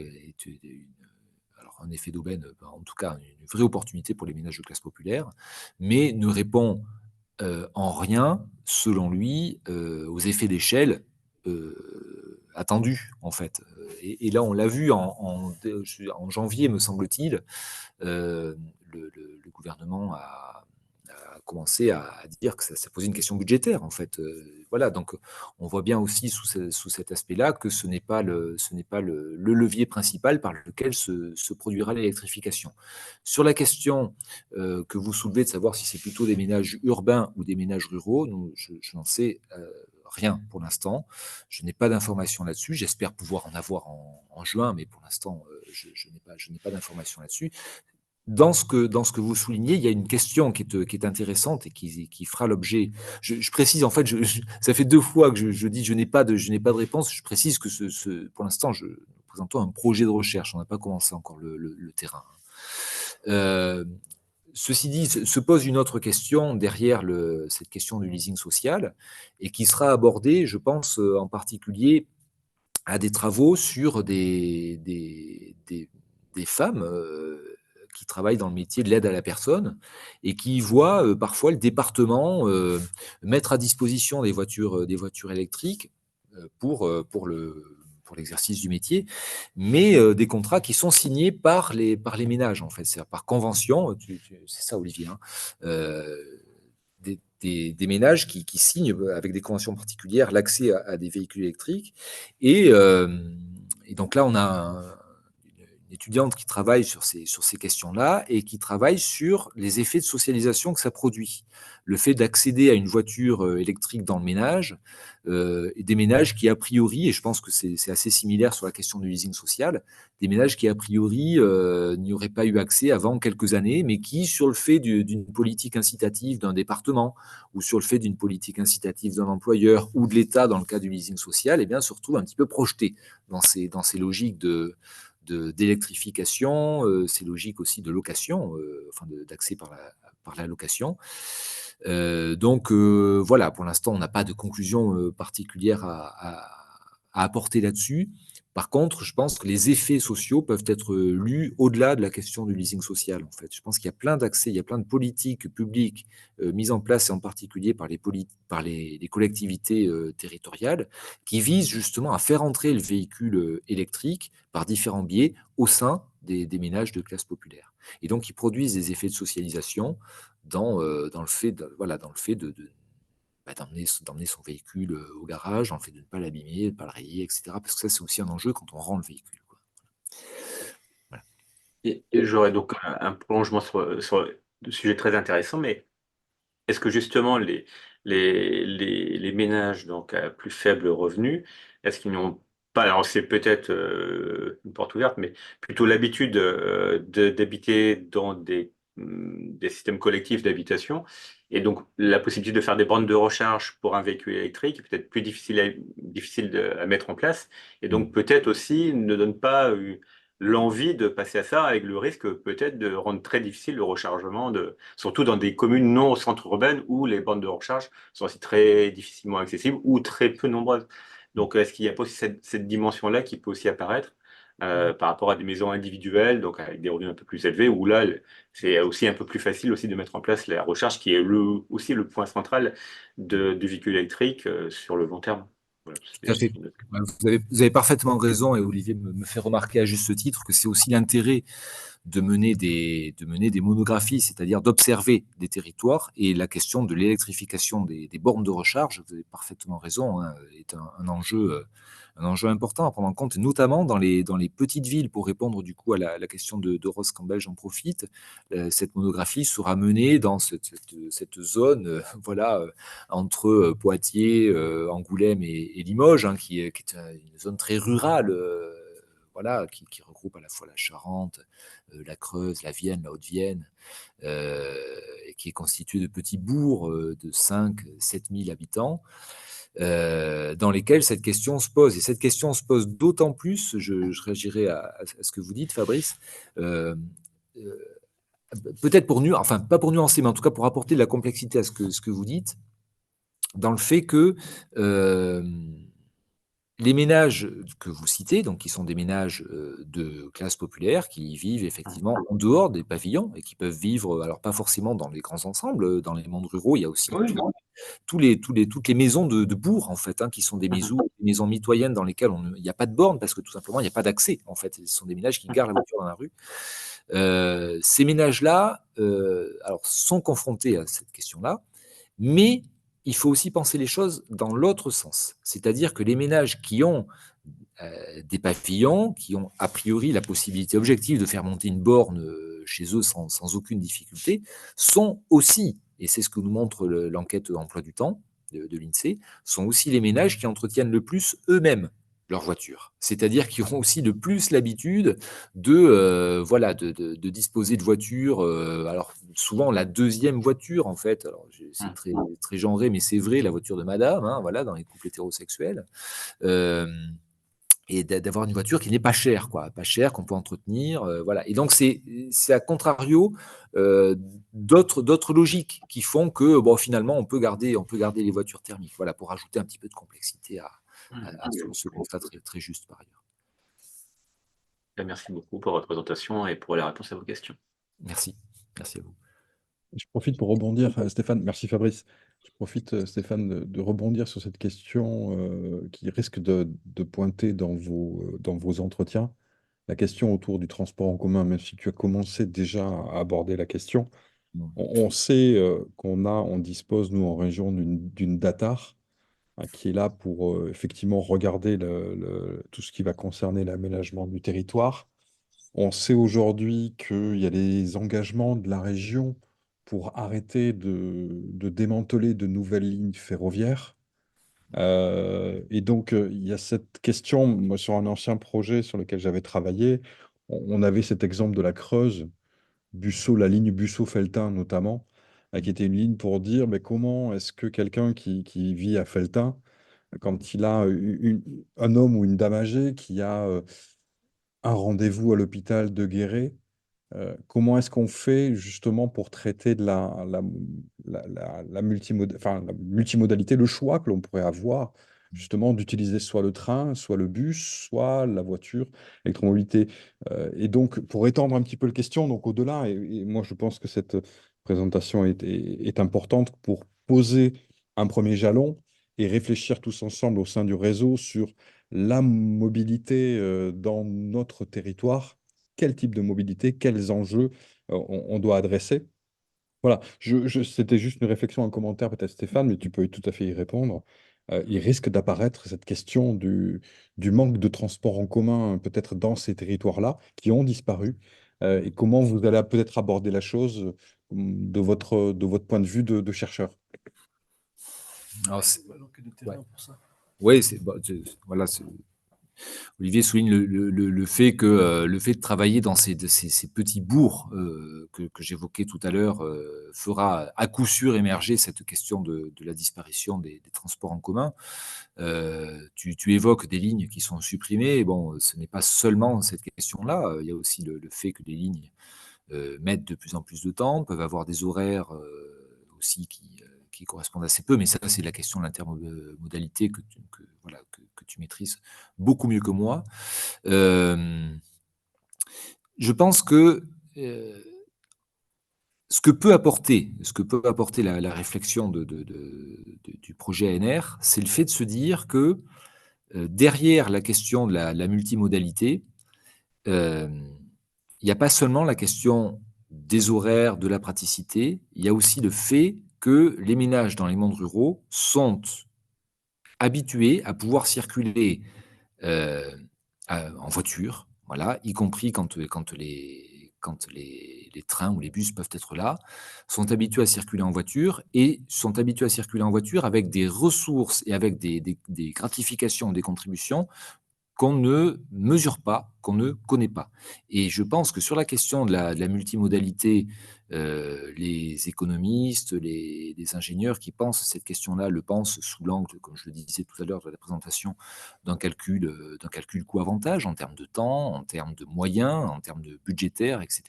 alors un effet d'aubaine, en tout cas une vraie opportunité pour les ménages de classe populaire, mais ne répond en rien, selon lui, aux effets d'échelle attendus, en fait. Et là, on l'a vu en janvier, me semble-t-il, le gouvernement commencer à dire que ça posait une question budgétaire, en fait. Voilà, donc on voit bien aussi sous cet aspect-là que ce n'est pas le levier principal par lequel se produira l'électrification. Sur la question que vous soulevez de savoir si c'est plutôt des ménages urbains ou des ménages ruraux, je n'en sais rien pour l'instant. Je n'ai pas d'informations là-dessus. J'espère pouvoir en avoir en juin, mais pour l'instant, je n'ai pas d'informations là-dessus. Dans ce que vous soulignez, il y a une question qui est intéressante et qui fera l'objet. Je précise, en fait, ça fait 2 fois que je dis que je n'ai pas de réponse. Je précise que pour l'instant, nous présentons un projet de recherche. On n'a pas commencé encore le terrain. Ceci dit, se pose une autre question derrière cette question du leasing social et qui sera abordée, je pense, en particulier à des travaux sur des femmes qui travaillent dans le métier de l'aide à la personne et qui voient parfois le département mettre à disposition des voitures électriques pour l'exercice du métier, mais des contrats qui sont signés par les ménages, en fait, c'est-à-dire par convention, c'est ça, Olivier, hein, des ménages qui signent avec des conventions particulières l'accès à des véhicules électriques. Et donc là, on a une étudiante qui travaille sur ces questions-là et qui travaille sur les effets de socialisation que ça produit. Le fait d'accéder à une voiture électrique dans le ménage, et des ménages qui, a priori, et je pense que c'est assez similaire sur la question du leasing social, des ménages qui, a priori, n'y auraient pas eu accès avant quelques années, mais qui, sur le fait d'une politique incitative d'un département ou sur le fait d'une politique incitative d'un employeur ou de l'État dans le cas du leasing social, eh bien, se retrouvent un petit peu projetés dans ces logiques d'électrification, ces logiques aussi de location, enfin d'accès par la location. Donc voilà, pour l'instant, on n'a pas de conclusion particulière à apporter là-dessus. Par contre, je pense que les effets sociaux peuvent être lus au-delà de la question du leasing social, en fait. Je pense qu'il y a plein d'accès, il y a plein de politiques publiques mises en place, et en particulier par les collectivités territoriales, qui visent justement à faire entrer le véhicule électrique par différents biais au sein des ménages de classe populaire. Et donc, ils produisent des effets de socialisation dans le fait d'emmener son véhicule au garage, dans le fait de ne pas l'abîmer, de ne pas le rayer, etc. Parce que ça, c'est aussi un enjeu quand on rend le véhicule, quoi. Voilà. Et j'aurais donc un prolongement sur le sujet très intéressant, mais est-ce que justement les ménages donc à plus faible revenu, est-ce qu'ils n'ont pas, alors c'est peut-être une porte ouverte, mais plutôt l'habitude d'habiter dans des systèmes collectifs d'habitation, et donc la possibilité de faire des bornes de recharge pour un véhicule électrique est peut-être plus difficile à mettre en place, et donc peut-être aussi ne donne pas l'envie de passer à ça, avec le risque peut-être de rendre très difficile le rechargement, surtout dans des communes non au centre urbain où les bornes de recharge sont aussi très difficilement accessibles ou très peu nombreuses. Donc, est-ce qu'il y a pas aussi cette dimension-là qui peut aussi apparaître par rapport à des maisons individuelles, donc avec des revenus un peu plus élevés, où là, c'est aussi un peu plus facile aussi de mettre en place la recharge, qui est aussi le point central du véhicule électrique sur le long terme. Voilà, Tout à fait. Vous avez parfaitement raison, et Olivier me fait remarquer à juste titre que c'est aussi l'intérêt de mener des monographies, c'est-à-dire d'observer des territoires, et la question de l'électrification des bornes de recharge, vous avez parfaitement raison, hein, est un enjeu important à prendre en compte, notamment dans les petites villes, pour répondre du coup à la question de Ross Campbell, j'en profite. Cette monographie sera menée dans cette zone voilà, entre Poitiers, Angoulême et Limoges, hein, qui est une zone très rurale, voilà, qui regroupe à la fois la Charente, la Creuse, la Vienne, la Haute-Vienne, et qui est constituée de petits bourgs de 5-7 000 habitants, dans lesquels cette question se pose. Et cette question se pose d'autant plus, je réagirai à ce que vous dites, Fabrice, peut-être enfin pas pour nuancer, mais en tout cas pour apporter de la complexité à ce que vous dites, dans le fait que les ménages que vous citez, donc qui sont des ménages de classe populaire, qui vivent effectivement en dehors des pavillons et qui peuvent vivre, alors pas forcément dans les grands ensembles, dans les mondes ruraux, il y a aussi Oui, non. toutes les maisons de bourg, en fait, hein, qui sont des maisons mitoyennes dans lesquelles il n'y a pas de borne parce que tout simplement, il n'y a pas d'accès. En fait, ce sont des ménages qui garent la voiture dans la rue. Ces ménages-là alors, sont confrontés à cette question-là, mais il faut aussi penser les choses dans l'autre sens. C'est-à-dire que les ménages qui ont des pavillons, qui ont a priori la possibilité objective de faire monter une borne chez eux sans aucune difficulté, sont aussi, et c'est ce que nous montre l'enquête emploi du temps de l'INSEE, sont aussi les ménages qui entretiennent le plus eux-mêmes leur voiture. C'est-à-dire qui auront aussi le plus l'habitude de disposer de voitures. Alors souvent la deuxième voiture en fait. Alors c'est très très genré, mais c'est vrai, la voiture de madame, hein, voilà, dans les couples hétérosexuels. Et d'avoir une voiture qui n'est pas chère, quoi, pas chère, qu'on peut entretenir, voilà. Et donc c'est à contrario d'autres logiques qui font que bon, finalement on peut garder les voitures thermiques, voilà, pour ajouter un petit peu de complexité à ce constat très, très juste par ailleurs. Merci beaucoup pour votre présentation et pour les réponses à vos questions. Merci à vous. Je profite pour rebondir, Stéphane. Merci Fabrice. Je profite, Stéphane, de rebondir sur cette question qui risque de pointer dans vos entretiens. La question autour du transport en commun, même si tu as commencé déjà à aborder la question. On sait on dispose, nous, en région, d'une DATAR qui est là pour effectivement regarder tout ce qui va concerner l'aménagement du territoire. On sait aujourd'hui qu'il y a des engagements de la région pour arrêter de démanteler de nouvelles lignes ferroviaires. Et donc, il y a cette question, moi, sur un ancien projet sur lequel j'avais travaillé, on avait cet exemple de la Creuse, la ligne Busseau-Felletin notamment, qui était une ligne pour dire mais comment est-ce que quelqu'un qui vit à Felletin, quand il a un homme ou une dame âgée qui a un rendez-vous à l'hôpital de Guéret, comment est-ce qu'on fait justement pour traiter de la multimodalité, le choix que l'on pourrait avoir justement d'utiliser soit le train, soit le bus, soit la voiture, électromobilité. Et donc, pour étendre un petit peu la question, donc au-delà, et moi je pense que cette présentation est importante pour poser un premier jalon et réfléchir tous ensemble au sein du réseau sur la mobilité dans notre territoire, quel type de mobilité, quels enjeux on doit adresser. Voilà, c'était juste une réflexion, un commentaire peut-être Stéphane, mais tu peux tout à fait y répondre. Il risque d'apparaître cette question du manque de transport en commun peut-être dans ces territoires-là qui ont disparu et comment vous allez peut-être aborder la chose de votre point de vue de chercheur. Alors, oui, voilà, Olivier souligne le fait de travailler dans ces petits bourgs que j'évoquais tout à l'heure fera à coup sûr émerger cette question de la disparition des transports en commun. Tu évoques des lignes qui sont supprimées. Bon, ce n'est pas seulement cette question-là. Il y a aussi le fait que des lignes mettent de plus en plus de temps, peuvent avoir des horaires aussi qui correspondent assez peu, mais ça, c'est la question de l'intermodalité que tu maîtrises beaucoup mieux que moi. Je pense que ce que peut apporter la réflexion du projet ANR, c'est le fait de se dire que derrière la question de la multimodalité, il n'y a pas seulement la question des horaires, de la praticité, il y a aussi le fait que les ménages dans les mondes ruraux sont habitués à pouvoir circuler en voiture, voilà, y compris quand les trains ou les bus peuvent être là, sont habitués à circuler en voiture et sont habitués à circuler en voiture avec des ressources et avec des gratifications, des contributions qu'on ne mesure pas, qu'on ne connaît pas. Et je pense que sur la question de la multimodalité, les économistes, les ingénieurs qui pensent cette question-là le pensent sous l'angle, comme je le disais tout à l'heure de la présentation, d'un calcul coût-avantage en termes de temps, en termes de moyens, en termes de budgétaire, etc.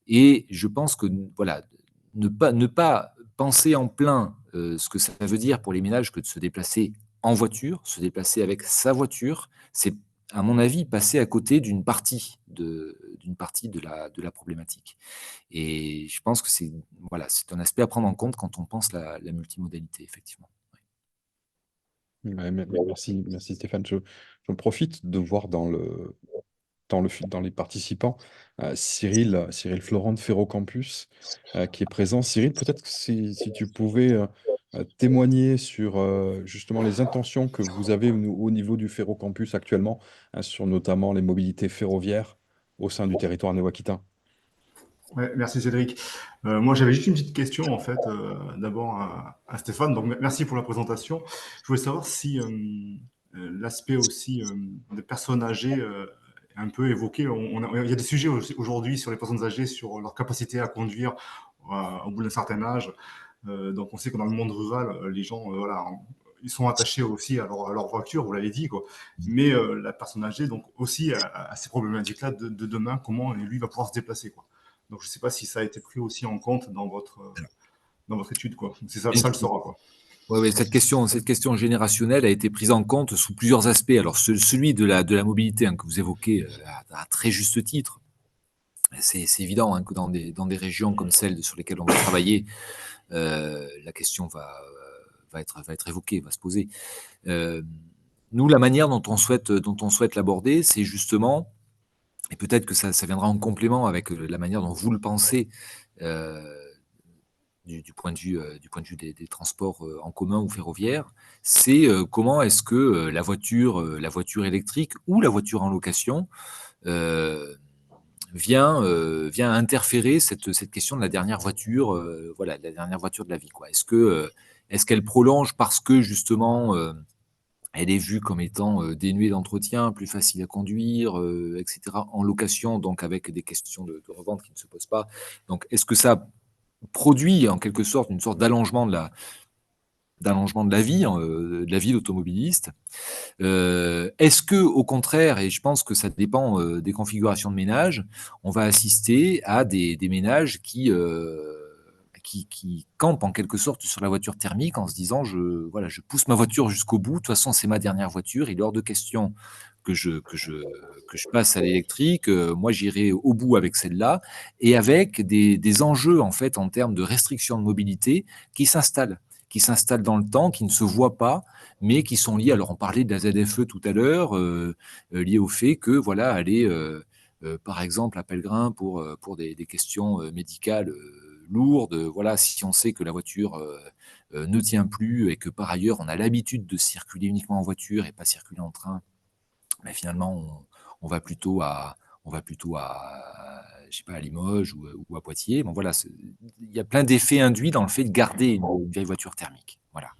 Et je pense que voilà, ne pas penser en plein ce que ça veut dire pour les ménages que de se déplacer en voiture, se déplacer avec sa voiture, c'est, à mon avis, passer à côté d'une partie de la problématique. Et je pense que c'est, voilà, c'est un aspect à prendre en compte quand on pense la multimodalité, effectivement. Ouais, merci, merci Stéphane. Je profite de voir dans les participants Cyril Florent de Ferrocampus qui est présent. Cyril, peut-être que si tu pouvais témoigner sur justement les intentions que vous avez au niveau du Ferrocampus actuellement, sur notamment les mobilités ferroviaires au sein du territoire néo-aquitain. Ouais, merci Cédric. Moi, j'avais juste une petite question en fait, d'abord à Stéphane. Donc, merci pour la présentation. Je voulais savoir si l'aspect aussi des personnes âgées est un peu évoqué. Il y a des sujets aujourd'hui sur les personnes âgées, sur leur capacité à conduire au bout d'un certain âge. Donc, on sait que dans le monde rural, les gens, voilà, ils sont attachés aussi à leur voiture, vous l'avez dit, quoi. Mais la personne âgée, donc aussi à ces problématiques-là de demain, comment lui va pouvoir se déplacer, quoi. Donc, je ne sais pas si ça a été pris aussi en compte dans votre étude, quoi. C'est ça, ça le sera, quoi. Ouais, cette question générationnelle a été prise en compte sous plusieurs aspects. Alors, celui de la mobilité que vous évoquez à très juste titre, c'est évident que dans des régions comme celles sur lesquelles on va travailler, la question va être évoquée, va se poser. Nous, la manière dont on souhaite l'aborder, c'est justement, et peut-être que ça viendra en complément avec la manière dont vous le pensez, du point de vue des transports en commun ou ferroviaires, c'est comment est-ce que la voiture électrique ou la voiture en location vient interférer cette question de la dernière voiture, voilà, la dernière voiture de la vie, quoi. Est-ce qu'elle prolonge parce que justement elle est vue comme étant dénuée d'entretien, plus facile à conduire, etc. En location, donc avec des questions de revente qui ne se posent pas. Donc, est-ce que ça produit en quelque sorte une sorte d'allongement de la vie, de la vie d'automobiliste. Est-ce que, au contraire, et je pense que ça dépend des configurations de ménage, on va assister à des ménages qui campent en quelque sorte sur la voiture thermique en se disant je pousse ma voiture jusqu'au bout, de toute façon c'est ma dernière voiture, il est hors de question que je passe à l'électrique, moi j'irai au bout avec celle-là, et avec des enjeux en fait en termes de restriction de mobilité qui s'installent dans le temps, qui ne se voient pas, mais qui sont liés, alors on parlait de la ZFE tout à l'heure, liés au fait que voilà, aller par exemple à Pellegrin pour des questions médicales lourdes, voilà, si on sait que la voiture ne tient plus et que par ailleurs on a l'habitude de circuler uniquement en voiture et pas circuler en train, mais finalement on va plutôt à je sais pas, à Limoges ou à Poitiers. Bon, voilà, il y a plein d'effets induits dans le fait de garder une vieille voiture thermique, voilà,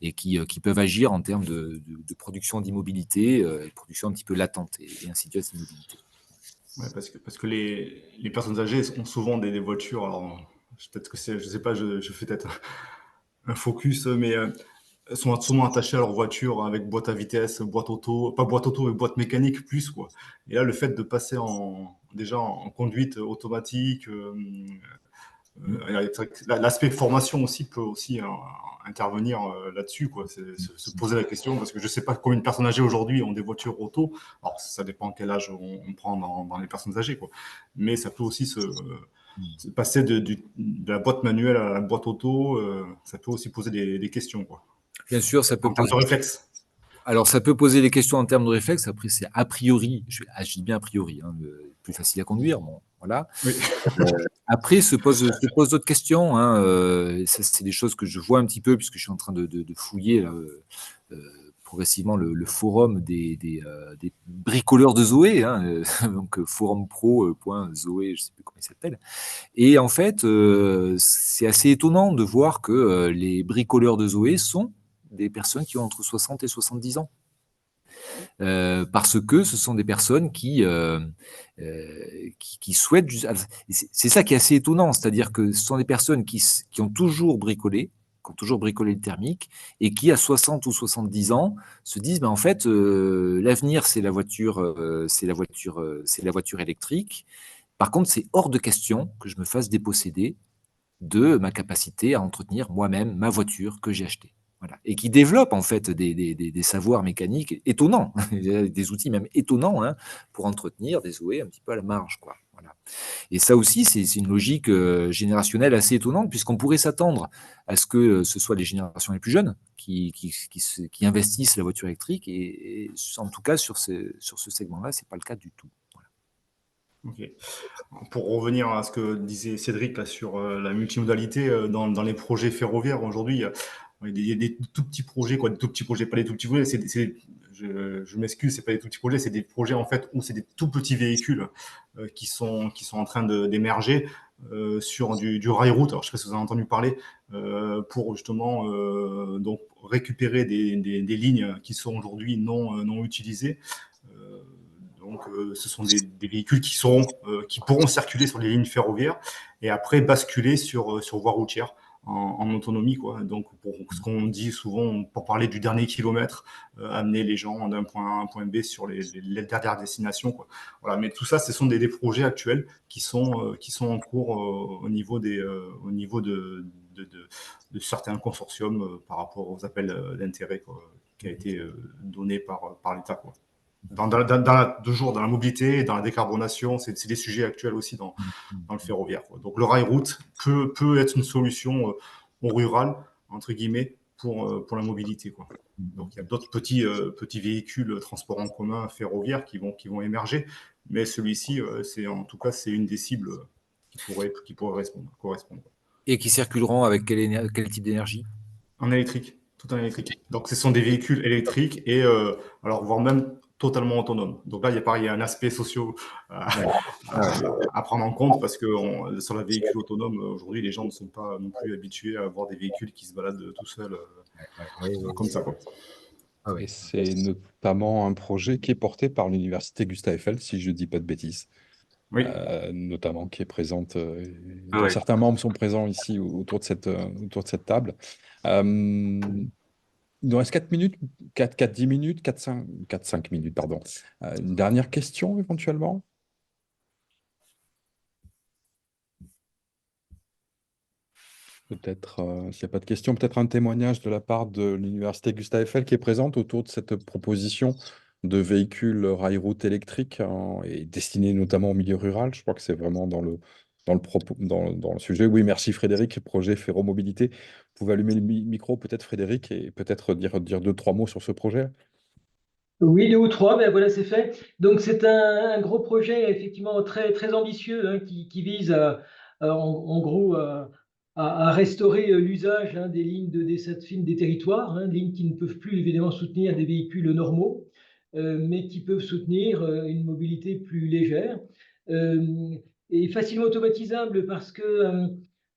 et qui peuvent agir en termes de production d'immobilité, production un petit peu latente et insidieuse d'immobilité. Ouais, parce que les personnes âgées ont souvent des voitures. Alors, peut-être que je sais pas, je fais peut-être un focus, mais elles sont souvent attachées à leur voiture avec boîte à vitesse, boîte auto, pas boîte auto, mais boîte mécanique plus, quoi. Et là, le fait de passer déjà en conduite automatique, l'aspect formation aussi peut aussi intervenir là-dessus, quoi. Se poser la question, parce que je sais pas combien de personnes âgées aujourd'hui ont des voitures auto. Alors, ça dépend quel âge on prend dans les personnes âgées, quoi. Mais ça peut aussi se passer de la boîte manuelle à la boîte auto, ça peut aussi poser des questions, quoi. Bien sûr, ça peut En termes de réflexe. Alors, ça peut poser des questions en termes de réflexe. Après, c'est a priori, je dis bien a priori, plus facile à conduire. Bon, voilà. Oui. Après, se posent d'autres questions. Ça, c'est des choses que je vois un petit peu puisque je suis en train de fouiller progressivement le forum des bricoleurs de Zoé, donc forumpro.zoé, je ne sais plus comment il s'appelle. Et en fait, c'est assez étonnant de voir que les bricoleurs de Zoé sont des personnes qui ont entre 60 et 70 ans. Parce que ce sont des personnes qui souhaitent... C'est ça qui est assez étonnant, c'est-à-dire que ce sont des personnes qui ont toujours bricolé le thermique, et qui, à 60 ou 70 ans, se disent, en fait, l'avenir, c'est la voiture électrique. Par contre, c'est hors de question que je me fasse déposséder de ma capacité à entretenir moi-même ma voiture que j'ai achetée. Voilà. Et qui développent en fait des savoirs mécaniques étonnants, des outils même étonnants, hein, pour entretenir des OE un petit peu à la marge, quoi. Voilà. Et ça aussi, c'est une logique générationnelle assez étonnante, puisqu'on pourrait s'attendre à ce que ce soit les générations les plus jeunes qui investissent la voiture électrique, et en tout cas sur ce segment-là, c'est pas le cas du tout. Voilà. Ok. Pour revenir à ce que disait Cédric là, sur la multimodalité dans les projets ferroviaires aujourd'hui, il y a des tout petits projets, quoi, des tout petits projets, pas des tout petits projets, je m'excuse, c'est pas des tout petits projets, c'est des projets en fait où c'est des tout petits véhicules qui sont en train d'émerger sur du rail route. Alors je sais pas si vous en avez entendu parler, pour justement donc récupérer des lignes qui sont aujourd'hui non utilisées. Donc, ce sont des véhicules qui pourront circuler sur les lignes ferroviaires et après basculer sur voie routière en autonomie, quoi. Donc, pour ce qu'on dit souvent, pour parler du dernier kilomètre, amener les gens d'un point A à un point B sur les dernières destinations, quoi. Voilà. Mais tout ça, ce sont des projets actuels qui sont en cours au niveau de certains consortiums par rapport aux appels d'intérêt qui a été donné par l'État, quoi. Toujours dans la mobilité et dans la décarbonation, c'est des sujets actuels aussi dans le ferroviaire, quoi. Donc le rail route peut être une solution au rural, entre guillemets, pour la mobilité, quoi. Donc il y a d'autres petits véhicules transport en commun ferroviaire qui vont émerger, mais celui-ci, en tout cas, c'est une des cibles qui pourrait correspondre. Et qui circuleront avec quel type d'énergie? En électrique, tout en électrique. Donc ce sont des véhicules électriques et alors voire même totalement autonomes. Donc là, il y a un aspect social à prendre en compte parce que sur la véhicule autonome, aujourd'hui, les gens ne sont pas non plus habitués à avoir des véhicules qui se baladent tout seuls comme ça, quoi. Ah oui. Et c'est notamment un projet qui est porté par l'université Gustave Eiffel, si je ne dis pas de bêtises. Oui. Notamment qui est présente, Ah dont ouais. certains membres sont présents ici autour de cette table. Il nous reste 4 minutes, 10 minutes, 5 minutes, pardon. Une dernière question éventuellement? Peut-être, s'il n'y a pas de questions, peut-être un témoignage de la part de l'université Gustave Eiffel qui est présente autour de cette proposition de véhicules rail-route électriques et destinés notamment au milieu rural. Je crois que c'est vraiment dans le sujet. Oui, merci Frédéric, projet Ferromobilité. Vous pouvez allumer le micro peut-être Frédéric et peut-être dire 2-3 mots sur ce projet. Oui, 2 ou 3, ben voilà, c'est fait. Donc, c'est un gros projet, effectivement, très, très ambitieux, hein, qui vise en gros à restaurer l'usage, hein, des lignes de desserte fine des territoires, hein, des lignes qui ne peuvent plus, évidemment, soutenir des véhicules normaux, mais qui peuvent soutenir une mobilité plus légère et facilement automatisable parce que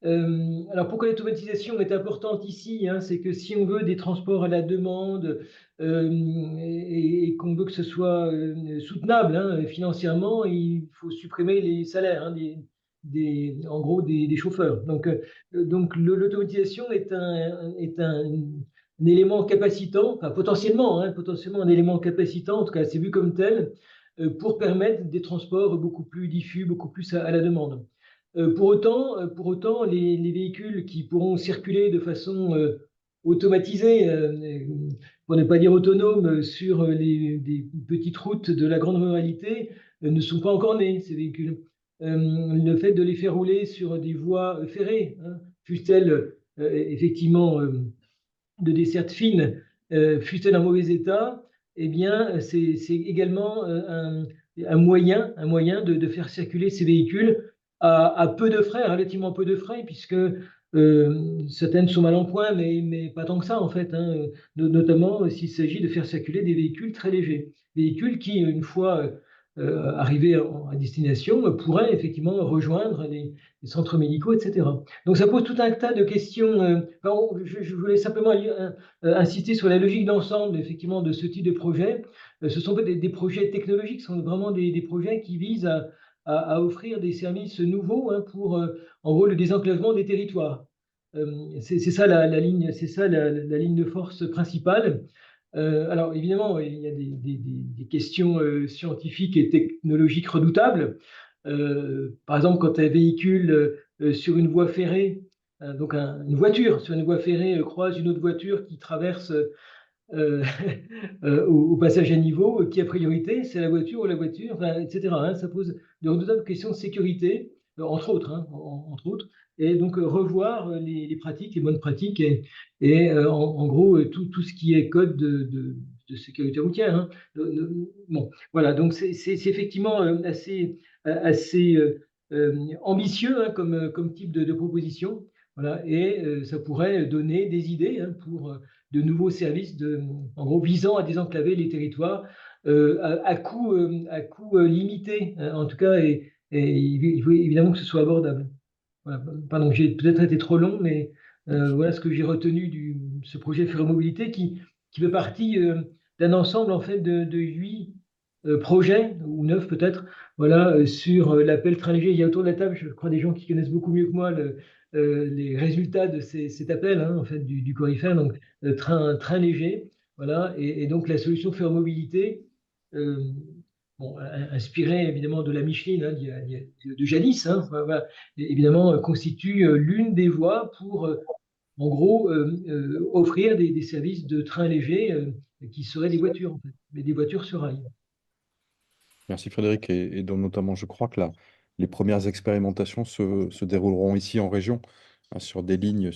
alors, pourquoi l'automatisation est importante ici, hein, c'est que si on veut des transports à la demande, et qu'on veut que ce soit soutenable, hein, financièrement, il faut supprimer les salaires, hein, en gros des chauffeurs. Donc l'automatisation est un élément capacitant, enfin, potentiellement un élément capacitant, en tout cas c'est vu comme tel, pour permettre des transports beaucoup plus diffus, beaucoup plus à la demande. Pour autant, les véhicules qui pourront circuler de façon automatisée, pour ne pas dire autonome, sur des petites routes de la grande ruralité, ne sont pas encore nés, ces véhicules. Le fait de les faire rouler sur des voies ferrées, hein, fussent-elles effectivement de desserte fine, fussent-elles en mauvais état, eh bien, c'est également un moyen de faire circuler ces véhicules à peu de frais, relativement peu de frais, puisque certaines sont mal en point, mais pas tant que ça en fait, hein, notamment s'il s'agit de faire circuler des véhicules très légers, véhicules qui, une fois arrivés à destination, pourraient effectivement rejoindre les centres médicaux, etc. Donc ça pose tout un tas de questions. Je voulais simplement insister sur la logique d'ensemble effectivement de ce type de projet. Ce sont des projets technologiques, ce sont vraiment des projets qui visent à offrir des services nouveaux, hein, pour en gros le désenclavement des territoires. C'est ça la ligne, c'est ça la ligne de force principale. Alors évidemment, il y a des questions scientifiques et technologiques redoutables. Par exemple, quand un véhicule sur une voie ferrée donc une voiture sur une voie ferrée croise une autre voiture qui traverse au passage à niveau, qui a priorité, c'est la voiture ou la voiture, enfin, etc. Hein, ça pose de redoutables questions de sécurité, entre autres, hein, entre autres, et donc revoir les pratiques, les bonnes pratiques, et en gros tout ce qui est code de sécurité routière. Hein. Bon, voilà, donc c'est effectivement assez ambitieux, hein, comme type de proposition. Voilà, et ça pourrait donner des idées, hein, pour de nouveaux services en gros, visant à désenclaver les territoires à coût limité, hein, en tout cas, et il faut évidemment que ce soit abordable. Voilà. Pardon, j'ai peut-être été trop long, mais voilà ce que j'ai retenu de ce projet Ferromobilité qui fait partie d'un ensemble en fait de 8 projets, ou 9 peut-être, voilà, sur l'appel train léger. Il y a autour de la table, je crois, des gens qui connaissent beaucoup mieux que moi les résultats de cet appel, hein, en fait, du Corifère, donc train léger, voilà, et donc la solution Ferromobilité, euh, bon, inspirée évidemment de la Micheline, hein, de jadis, hein, voilà, évidemment, constitue l'une des voies pour, en gros, offrir des services de train léger qui seraient des voitures, en fait, mais des voitures sur rail. Merci Frédéric. Et donc notamment, je crois que les premières expérimentations se dérouleront ici en région, hein, sur des lignes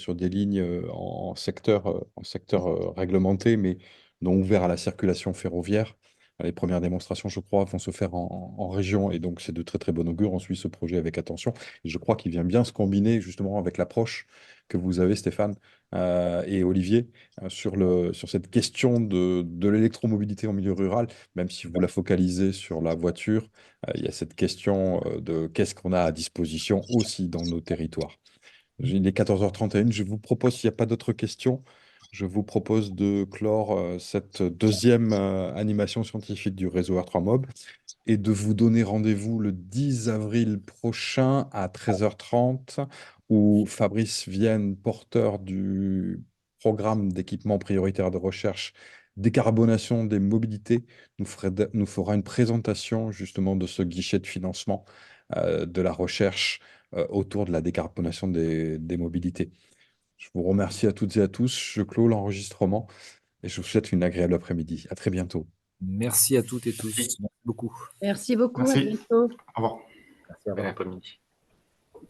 en secteur réglementé, mais non ouvert à la circulation ferroviaire. Les premières démonstrations, je crois, vont se faire en région, et donc c'est de très très bon augure. On suit ce projet avec attention, et je crois qu'il vient bien se combiner justement avec l'approche que vous avez, Stéphane, et Olivier, sur cette question de l'électromobilité en milieu rural. Même si vous la focalisez sur la voiture, il y a cette question de qu'est-ce qu'on a à disposition aussi dans nos territoires. Il est 14h31, je vous propose, s'il n'y a pas d'autres questions, je vous propose de clore cette deuxième animation scientifique du réseau R3 Mob, et de vous donner rendez-vous le 10 avril prochain à 13h30, où Fabrice Vienne, porteur du programme d'équipement prioritaire de recherche décarbonation des mobilités, nous fera une présentation justement de ce guichet de financement de la recherche autour de la décarbonation des mobilités. Je vous remercie à toutes et à tous. Je clôt l'enregistrement et je vous souhaite une agréable après-midi. À très bientôt. Merci à toutes et tous. Merci. Merci beaucoup. Merci beaucoup, à Merci. bientôt. Au revoir. Merci, au Bon revoir. après-midi.